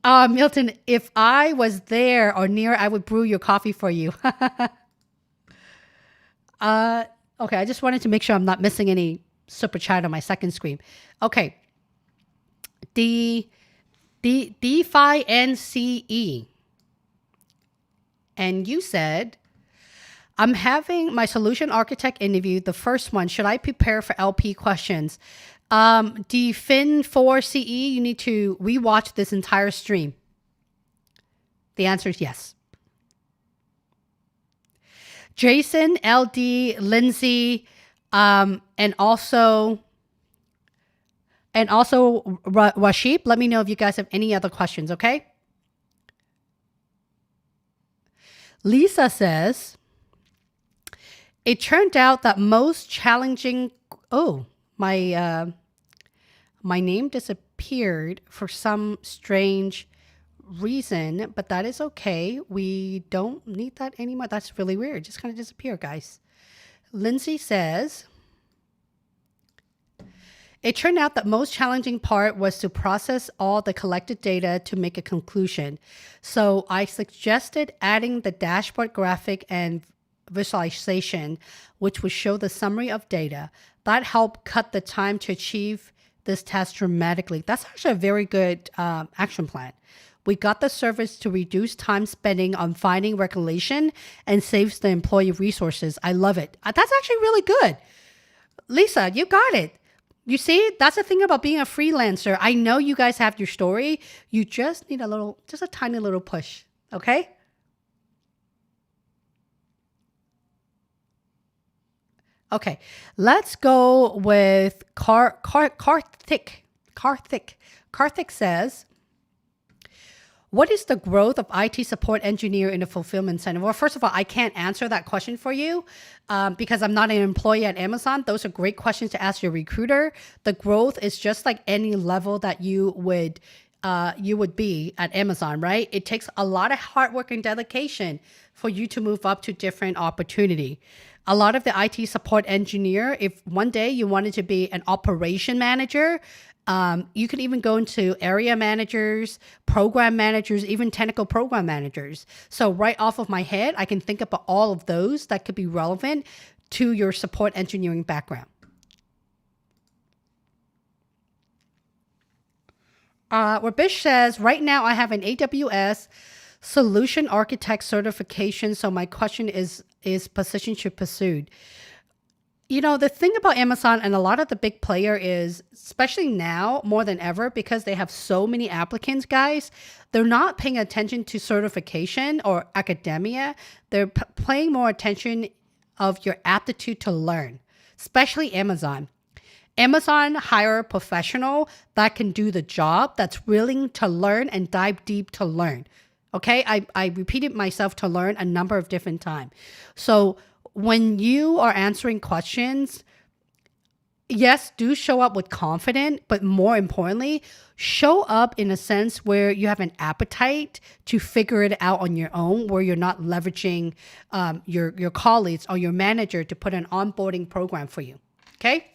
Milton, if I was there or near, I would brew your coffee for you. Okay, I just wanted to make sure I'm not missing any super chat on my second screen. Okay. DeFi NCE. And you said, I'm having my solution architect interview, the first one. Should I prepare for LP questions? The Fin 4 CE, you need to rewatch this entire stream. The answer is yes. Jason, LD, Lindsay, and also Rashid, let me know if you guys have any other questions, okay? Lisa says, it turned out that most challenging... Oh, my name disappeared for some strange reason, but that is okay. We don't need that anymore. That's really weird. It just kind of disappeared, guys. Lindsay says, it turned out that most challenging part was to process all the collected data to make a conclusion. So I suggested adding the dashboard graphic and visualization, which would show the summary of data. That helped cut the time to achieve this task dramatically. That's actually a very good action plan. We got the service to reduce time spending on finding regulation and saves the employee resources. I love it. That's actually really good. Lisa, you got it. You see, that's the thing about being a freelancer. I know you guys have your story. You just need just a tiny little push. Okay? Okay, let's go with Karthik. Karthik says, what is the growth of IT support engineer in a fulfillment center? Well, first of all, I can't answer that question for you because I'm not an employee at Amazon. Those are great questions to ask your recruiter. The growth is just like any level that you would you would be at Amazon, right? It takes a lot of hard work and dedication for you to move up to different opportunity. A lot of the IT support engineer, if one day you wanted to be an operation manager, you could even go into area managers, program managers, even technical program managers. So right off of my head, I can think about all of those that could be relevant to your support engineering background. Rabish says, right now I have an AWS solution architect certification. So my question is position should pursue? You know, the thing about Amazon and a lot of the big player is, especially now more than ever, because they have so many applicants, guys, they're not paying attention to certification or academia. They're paying more attention of your aptitude to learn, especially Amazon. Amazon hire a professional that can do the job, that's willing to learn and dive deep to learn. Okay, I repeated myself to learn a number of different times. So when you are answering questions, yes, do show up with confidence, but more importantly, show up in a sense where you have an appetite to figure it out on your own, where you're not leveraging your colleagues or your manager to put an onboarding program for you. Okay.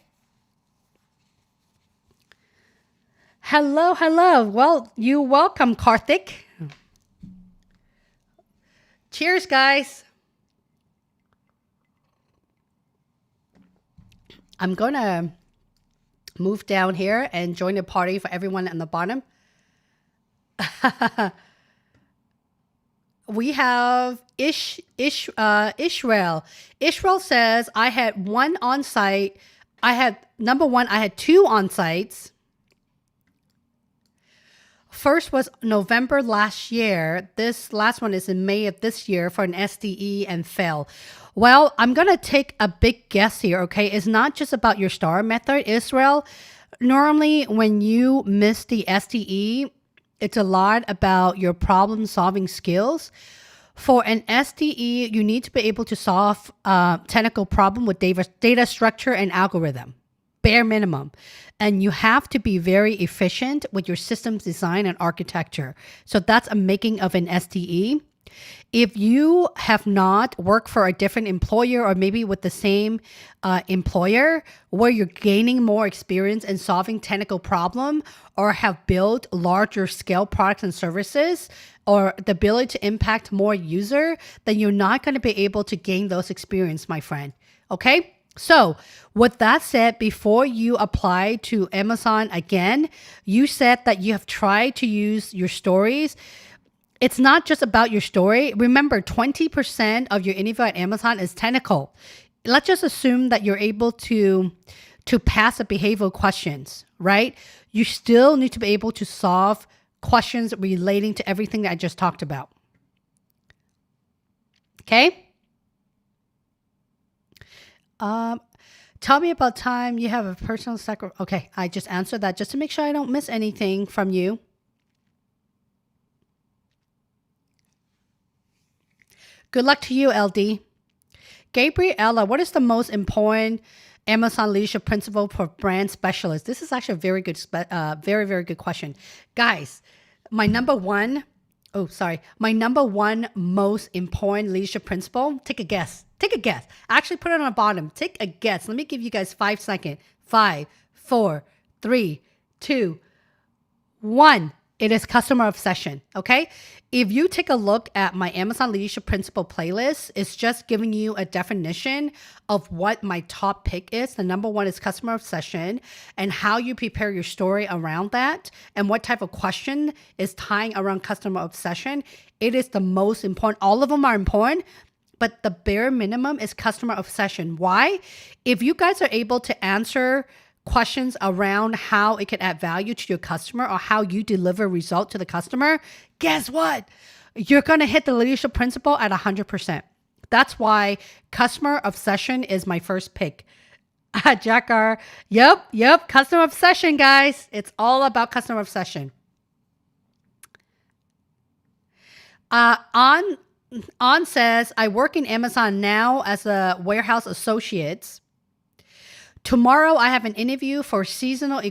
Hello, hello. Well, you welcome, Karthik. Cheers, guys. I'm going to move down here and join the party for everyone on the bottom. We have Israel. Israel says, I had one on-site. I had two on-sites. First was November last year. This last one is in May of this year for an STE and fail. Well, I'm going to take a big guess here, okay? It's not just about your STAR method, Israel. Normally, when you miss the STE, it's a lot about your problem-solving skills. For an STE, you need to be able to solve a technical problem with data structure and algorithm, bare minimum. And you have to be very efficient with your systems design and architecture. So that's a making of an STE. If you have not worked for a different employer or maybe with the same employer where you're gaining more experience in solving technical problem or have built larger scale products and services or the ability to impact more user, then you're not going to be able to gain those experience, my friend. Okay? So with that said, before you apply to Amazon again, you said that you have tried to use your stories. It's not just about your story. Remember, 20% of your interview at Amazon is technical. Let's just assume that you're able to pass the behavioral questions, right? You still need to be able to solve questions relating to everything that I just talked about. Okay? Tell me about time you have a personal sacrifice. Okay, I just answered that just to make sure I don't miss anything from you. Good luck to you, LD. Gabriella, what is the most important Amazon leadership principle for brand specialists? This is actually a very good, very good question. Guys, my number one most important leadership principle, take a guess. Take a guess. Actually, put it on the bottom. Take a guess. Let me give you guys 5 seconds. 5, 4, 3, 2, 1. It is customer obsession. Okay. If you take a look at my Amazon leadership principle playlist, it's just giving you a definition of what my top pick is. The number one is customer obsession and how you prepare your story around that and what type of question is tying around customer obsession. It is the most important. All of them are important, but the bare minimum is customer obsession. Why? If you guys are able to answer questions around how it can add value to your customer or how you deliver result to the customer, guess what? You're going to hit the leadership principle at 100%. That's why customer obsession is my first pick. Jack R. Yep. Customer obsession, guys. It's all about customer obsession. On says, I work in Amazon now as a warehouse associate. Tomorrow, I have an interview for seasonal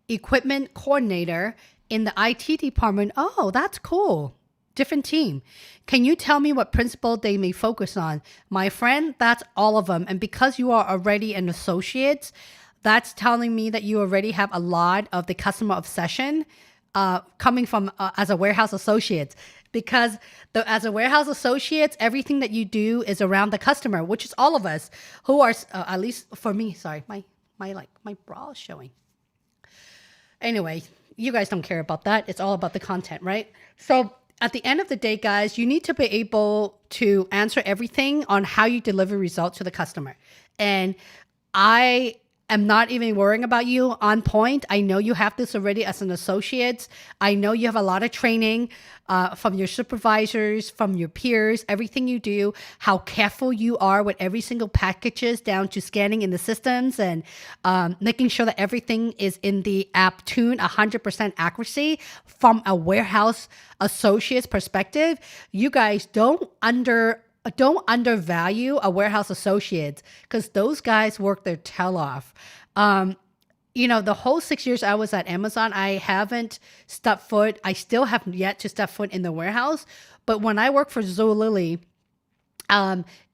equipment coordinator in the IT department. Oh, that's cool. Different team. Can you tell me what principle they may focus on? My friend, that's all of them. And because you are already an associate, that's telling me that you already have a lot of the customer obsession coming from as a warehouse associate. Because as a warehouse associate, everything that you do is around the customer, which is all of us who are, at least for me, sorry, my bra is showing. Anyway, you guys don't care about that. It's all about the content, right? So at the end of the day, guys, you need to be able to answer everything on how you deliver results to the customer. And I am not even worrying about you on point. I know you have this already as an associate. I know you have a lot of training from your supervisors, from your peers, everything you do, how careful you are with every single packages down to scanning in the systems and making sure that everything is in the app tune 100% accuracy from a warehouse associate's perspective. You guys don't undervalue a warehouse associate because those guys work their tail off. The whole 6 years I was at Amazon, I haven't stepped foot. I still have yet to step foot in the warehouse. But when I work for Zulily,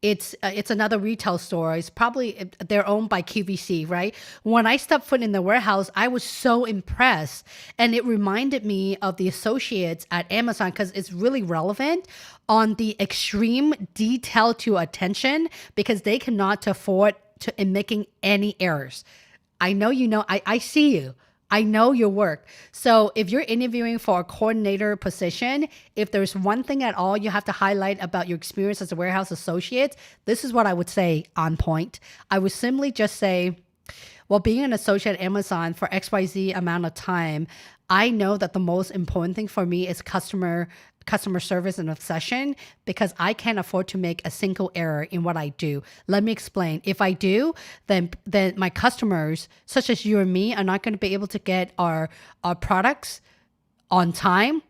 it's another retail store. It's probably they're owned by QVC, right? When I stepped foot in the warehouse, I was so impressed, and it reminded me of the associates at Amazon because it's really relevant on the extreme detail to attention because they cannot afford to in making any errors. I know I see you. I know your work. So if you're interviewing for a coordinator position, if there's one thing at all you have to highlight about your experience as a warehouse associate, this is what I would say on point. I would simply just say, well, being an associate at Amazon for XYZ amount of time, I know that the most important thing for me is customer service and obsession because I can't afford to make a single error in what I do. Let me explain. If I do, then my customers, such as you and me, are not going to be able to get our products on time,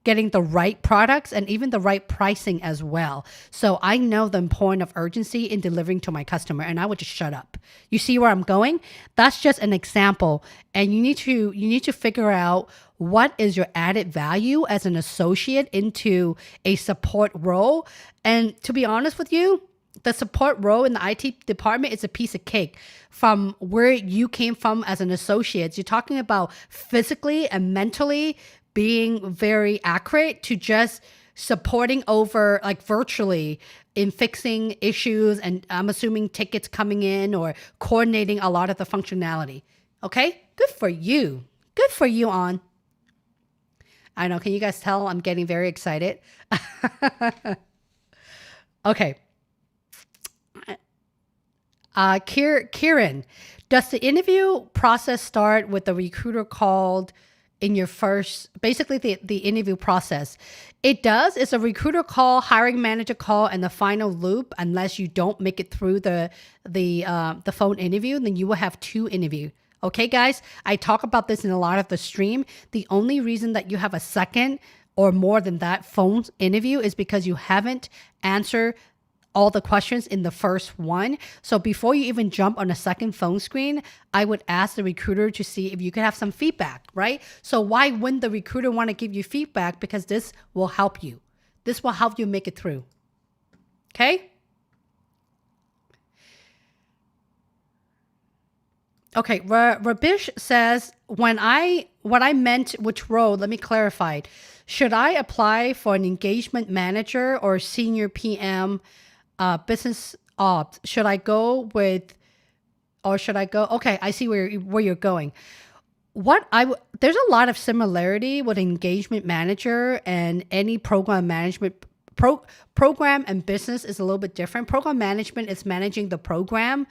getting the right products and even the right pricing as well. So I know the importance of urgency in delivering to my customer, and I would just shut up. You see where I'm going? That's just an example. And you need to figure out what is your added value as an associate into a support role. And to be honest with you, the support role in the IT department is a piece of cake from where you came from as an associate. You're talking about physically and mentally being very accurate to just supporting over like virtually in fixing issues and I'm assuming tickets coming in or coordinating a lot of the functionality. Okay? Good for you. Good for you, On. I know. Can you guys tell I'm getting very excited? Okay. Kieran, does the interview process start with the recruiter called in your first, basically the interview process? It does. It's a recruiter call, hiring manager call, and the final loop. Unless you don't make it through the phone interview, then you will have two interviews. Okay, guys, I talk about this in a lot of the stream. The only reason that you have a second or more than that phone interview is because you haven't answered all the questions in the first one. So before you even jump on a second phone screen, I would ask the recruiter to see if you could have some feedback, right? So why wouldn't the recruiter want to give you feedback? Because this will help you. This will help you make it through. Okay? Okay, Rabish says, what I meant which role, let me clarify. Should I apply for an engagement manager or senior PM business ops? Should I go with, okay, I see where you're going. There's a lot of similarity with engagement manager and any program management. Program and business is a little bit different. Program management is managing the program.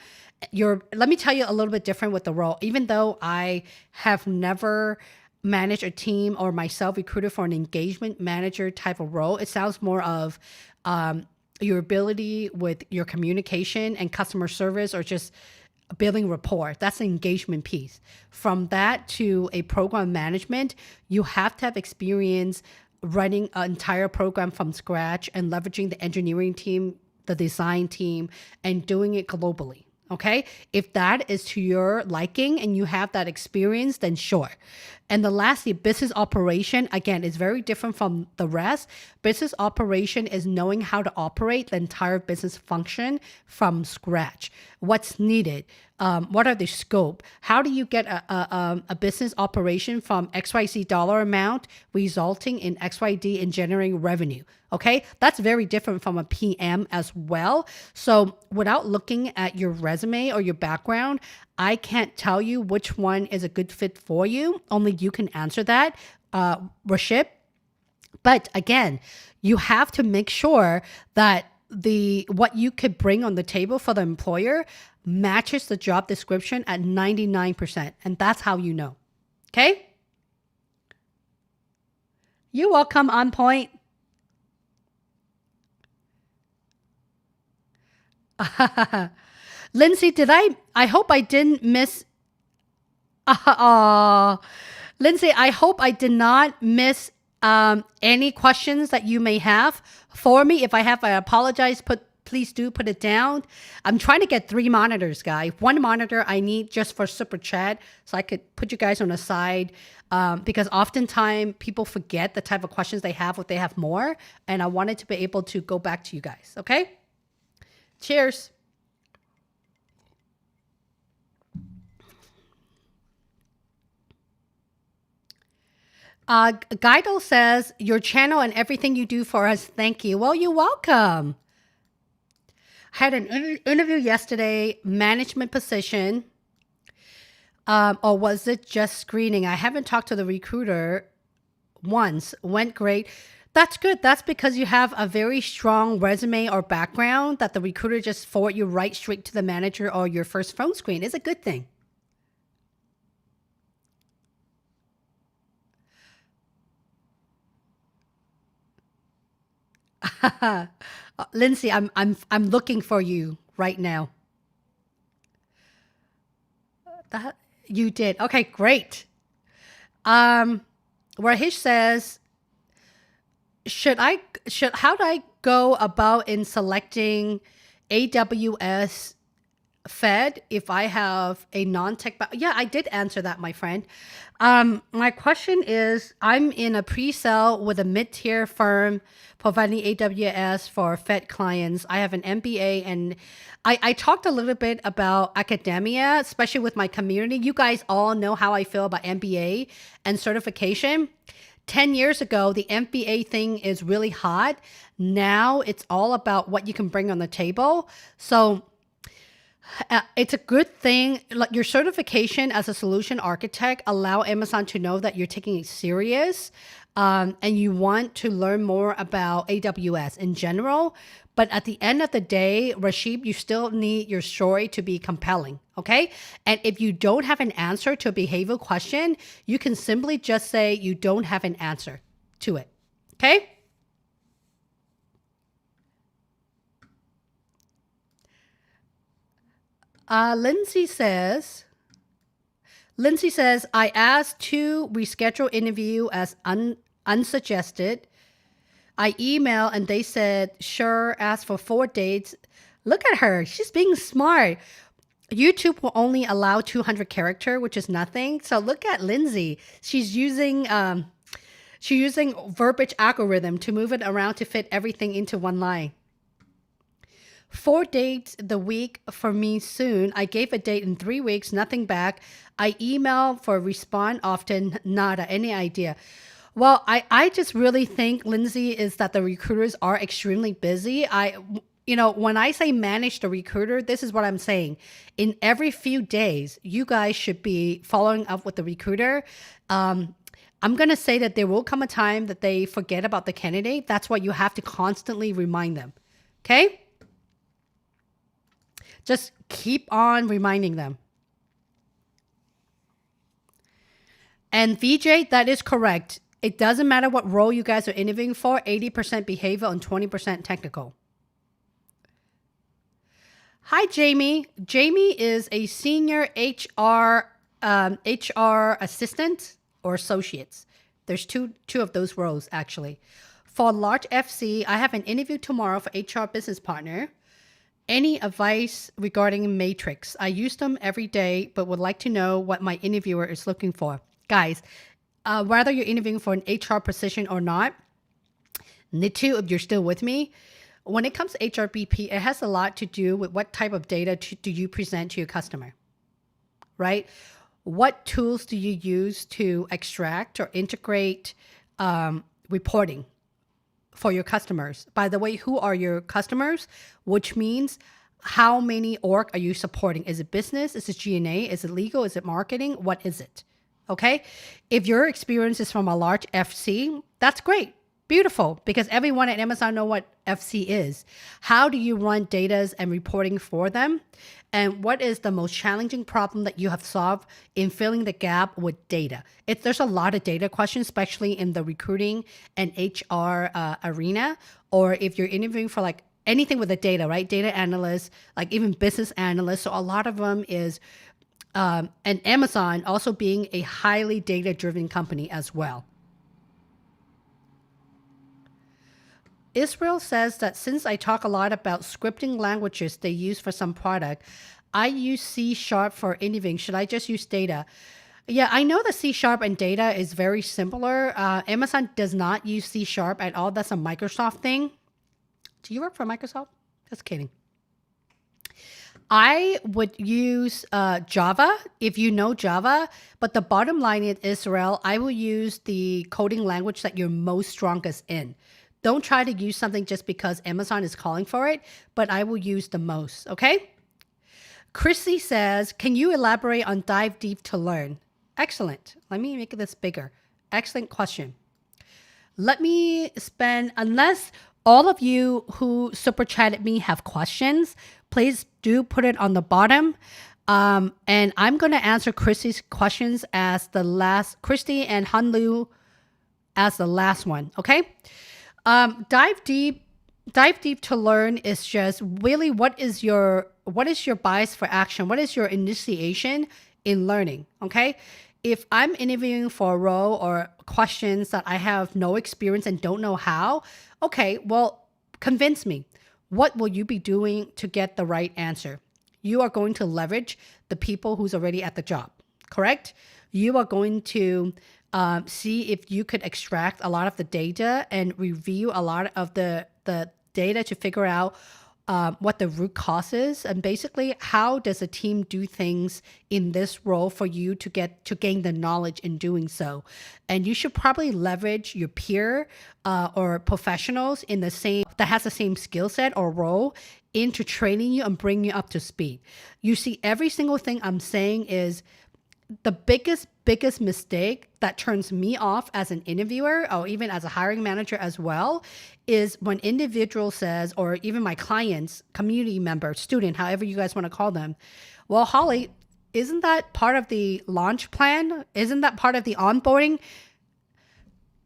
Let me tell you a little bit different with the role. Even though I have never managed a team or myself recruited for an engagement manager type of role, it sounds more of your ability with your communication and customer service or just building rapport. That's the engagement piece. From that to a program management, you have to have experience running an entire program from scratch and leveraging the engineering team, the design team, and doing it globally. Okay. If that is to your liking and you have that experience, then sure. And the lastly, business operation, again, is very different from the rest. Business operation is knowing how to operate the entire business function from scratch. What's needed? What are the scope? How do you get a business operation from XYZ dollar amount resulting in XYD in generating revenue? Okay, that's very different from a PM as well. So without looking at your resume or your background, I can't tell you which one is a good fit for you. Only you can answer that, Rashid. But again, you have to make sure that what you could bring on the table for the employer matches the job description at 99%. And that's how you know. Okay? You're welcome, On Point. Lindsay, I hope I didn't miss, Lindsay, I hope I did not miss any questions that you may have for me. If I have, I apologize. Please do put it down. I'm trying to get 3 monitors, guys. 1 monitor I need just for super chat, so I could put you guys on the side, because oftentimes people forget the type of questions they have if they have more, and I wanted to be able to go back to you guys. Okay? Cheers. Guido says, your channel and everything you do for us, thank you. Well, you're welcome. Had an interview yesterday, management position, or was it just screening? I haven't talked to the recruiter once. Went great. That's good. That's because you have a very strong resume or background that the recruiter just forward you right straight to the manager or your first phone screen. It's a good thing. Lindsay, I'm looking for you right now. That you did. Okay, great. Rahish says, how do I go about in selecting AWS Fed if I have a non-tech yeah, I did answer that, my friend. My question is, I'm in a pre-sale with a mid-tier firm providing AWS for Fed clients. I have an MBA, and I talked a little bit about academia, especially with my community. You guys all know how I feel about MBA and certification. 10 years ago, the MBA thing is really hot. Now it's all about what you can bring on the table. So it's a good thing. Like, your certification as a solution architect allow Amazon to know that you're taking it serious, and you want to learn more about AWS in general. But at the end of the day, Rashid, you still need your story to be compelling, okay? And if you don't have an answer to a behavioral question, you can simply just say you don't have an answer to it, okay? Lindsay says, I asked to reschedule interview as unsuggested. I emailed and they said, sure, asked for 4 dates. Look at her. She's being smart. YouTube will only allow 200 character, which is nothing. So look at Lindsay. She's using verbiage algorithm to move it around to fit everything into one line. 4 dates the week for me soon. I gave a date in 3 weeks, nothing back. I email for respond often, nada, any idea. Well, I just really think, Lindsay, is that the recruiters are extremely busy. When I say manage the recruiter, this is what I'm saying. In every few days, you guys should be following up with the recruiter. I'm going to say that there will come a time that they forget about the candidate. That's why you have to constantly remind them. Okay? Just keep on reminding them. And VJ, that is correct. It doesn't matter what role you guys are interviewing for, 80% behavioral and 20% technical. Hi, Jamie. Jamie is a senior HR assistant or associates. There's two of those roles, actually. For large FC, I have an interview tomorrow for HR business partner. Any advice regarding Matrix? I use them every day, but would like to know what my interviewer is looking for. Guys, whether you're interviewing for an HR position or not, Nitu, if you're still with me, when it comes to HRBP, it has a lot to do with what type of data do you present to your customer, right? What tools do you use to extract or integrate reporting for your customers? By the way, who are your customers? Which means how many org are you supporting? Is it business? Is it G&A? Is it legal? Is it marketing? What is it? Okay. If your experience is from a large FC, that's great. Beautiful, because everyone at Amazon know what FC is. How do you run data and reporting for them? And what is the most challenging problem that you have solved in filling the gap with data? There's a lot of data questions, especially in the recruiting and HR arena, or if you're interviewing for like anything with the data, right? Data analysts, like even business analysts. So a lot of them is, and Amazon also being a highly data-driven company as well. Israel says that since I talk a lot about scripting languages they use for some product, I use C# for interviewing. Should I just use data? Yeah, I know the C# and data is very similar. Amazon does not use C# at all. That's a Microsoft thing. Do you work for Microsoft? Just kidding. I would use Java if you know Java, but the bottom line is Israel, I will use the coding language that you're most strongest in. Don't try to use something just because Amazon is calling for it, but I will use the most, okay? Chrissy says, can you elaborate on dive deep to learn? Excellent. Let me make this bigger. Excellent question. Let me spend, unless all of you who super chatted me have questions, please do put it on the bottom. And I'm going to answer Chrissy's questions as the last, Christy and Hanlu as the last one, okay? Dive deep to learn is just really what is your bias for action? What is your initiation in learning? Okay. If I'm interviewing for a role or questions that I have no experience and don't know how, okay, well, convince me. What will you be doing to get the right answer? You are going to leverage the people who's already at the job, correct? You are going to see if you could extract a lot of the data and review a lot of the data to figure out what the root cause is, and basically how does a team do things in this role for you to gain the knowledge in doing so. And you should probably leverage your peer or professionals in the same that has the same skill set or role into training you and bringing you up to speed. You see, every single thing I'm saying is the biggest mistake that turns me off as an interviewer or even as a hiring manager as well is when individual says, or even my clients, community member, student, however you guys want to call them, well, Holly, isn't that part of the launch plan? Isn't that part of the onboarding?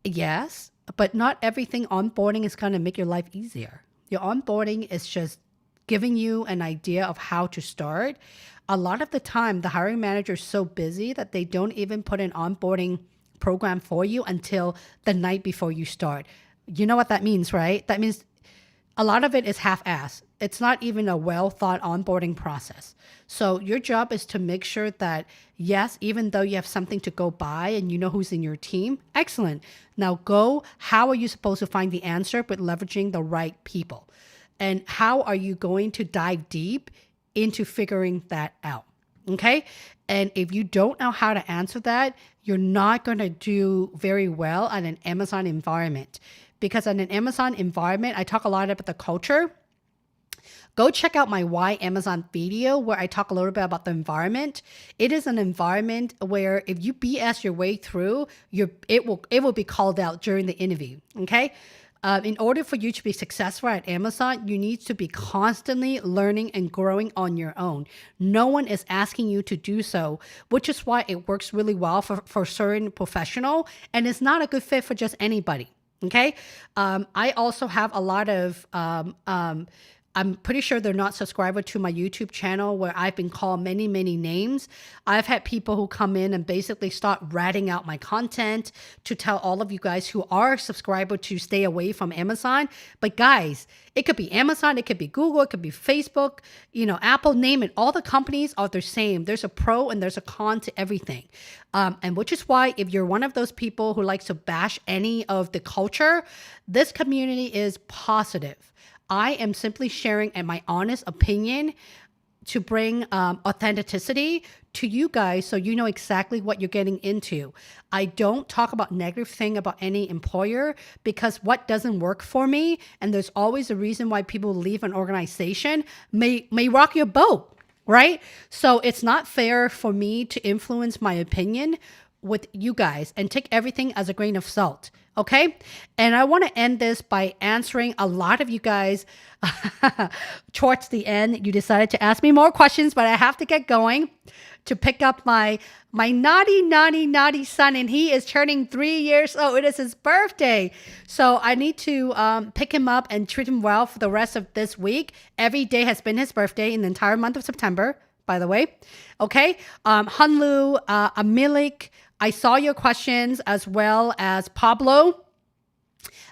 Yes, but not everything onboarding is going to make your life easier. Your onboarding is just giving you an idea of how to start. A lot of the time, the hiring manager is so busy that they don't even put an onboarding program for you until the night before you start. You know what that means, right? That means a lot of it is half-assed. It's not even a well-thought onboarding process. So your job is to make sure that, yes, even though you have something to go by and you know who's in your team, excellent. Now go, how are you supposed to find the answer with leveraging the right people? And how are you going to dive deep into figuring that out? Okay. And if you don't know how to answer that, you're not going to do very well on an Amazon environment, because in an Amazon environment, I talk a lot about the culture. Go check out my Why Amazon video where I talk a little bit about the environment. It is an environment where if you BS your way through, it will be called out during the interview. Okay. In order for you to be successful at Amazon, you need to be constantly learning and growing on your own. No one is asking you to do so, which is why it works really well for certain professional, and it's not a good fit for just anybody. Okay. I also have a lot of, I'm pretty sure they're not subscriber to my YouTube channel where I've been called many, many names. I've had people who come in and basically start ratting out my content to tell all of you guys who are subscriber to stay away from Amazon. But guys, it could be Amazon, it could be Google, it could be Facebook, Apple, name it. All the companies are the same. There's a pro and there's a con to everything. And which is why if you're one of those people who likes to bash any of the culture, this community is positive. I am simply sharing my honest opinion to bring authenticity to you guys so you know exactly what you're getting into. I don't talk about negative thing about any employer because what doesn't work for me, and there's always a reason why people leave an organization, may rock your boat, right? So it's not fair for me to influence my opinion with you guys and take everything as a grain of salt. Okay. And I want to end this by answering a lot of you guys towards the end. You decided to ask me more questions, but I have to get going to pick up my naughty son. And he is turning 3 years old. It is his birthday. So I need to pick him up and treat him well for the rest of this week. Every day has been his birthday in the entire month of September, by the way. Okay. Hanlu, Amilik, I saw your questions, as well as Pablo,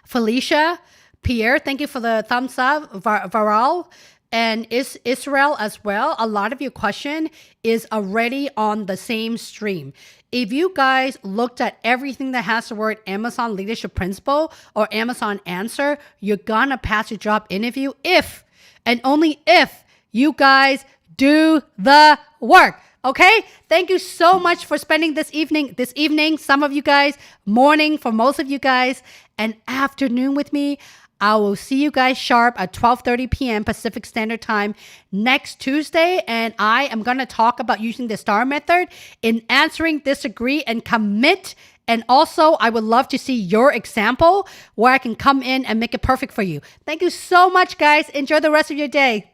Felicia, Pierre, thank you for the thumbs up, Varal, and Israel as well. A lot of your question is already on the same stream. If you guys looked at everything that has the word Amazon Leadership Principle or Amazon Answer, you're gonna pass your job interview if, and only if, you guys do the work. Okay, thank you so much for spending this evening, some of you guys, morning for most of you guys, and afternoon with me. I will see you guys sharp at 12:30 p.m. Pacific Standard Time next Tuesday, and I am going to talk about using the STAR method in answering, disagree, and commit. And also, I would love to see your example where I can come in and make it perfect for you. Thank you so much, guys. Enjoy the rest of your day.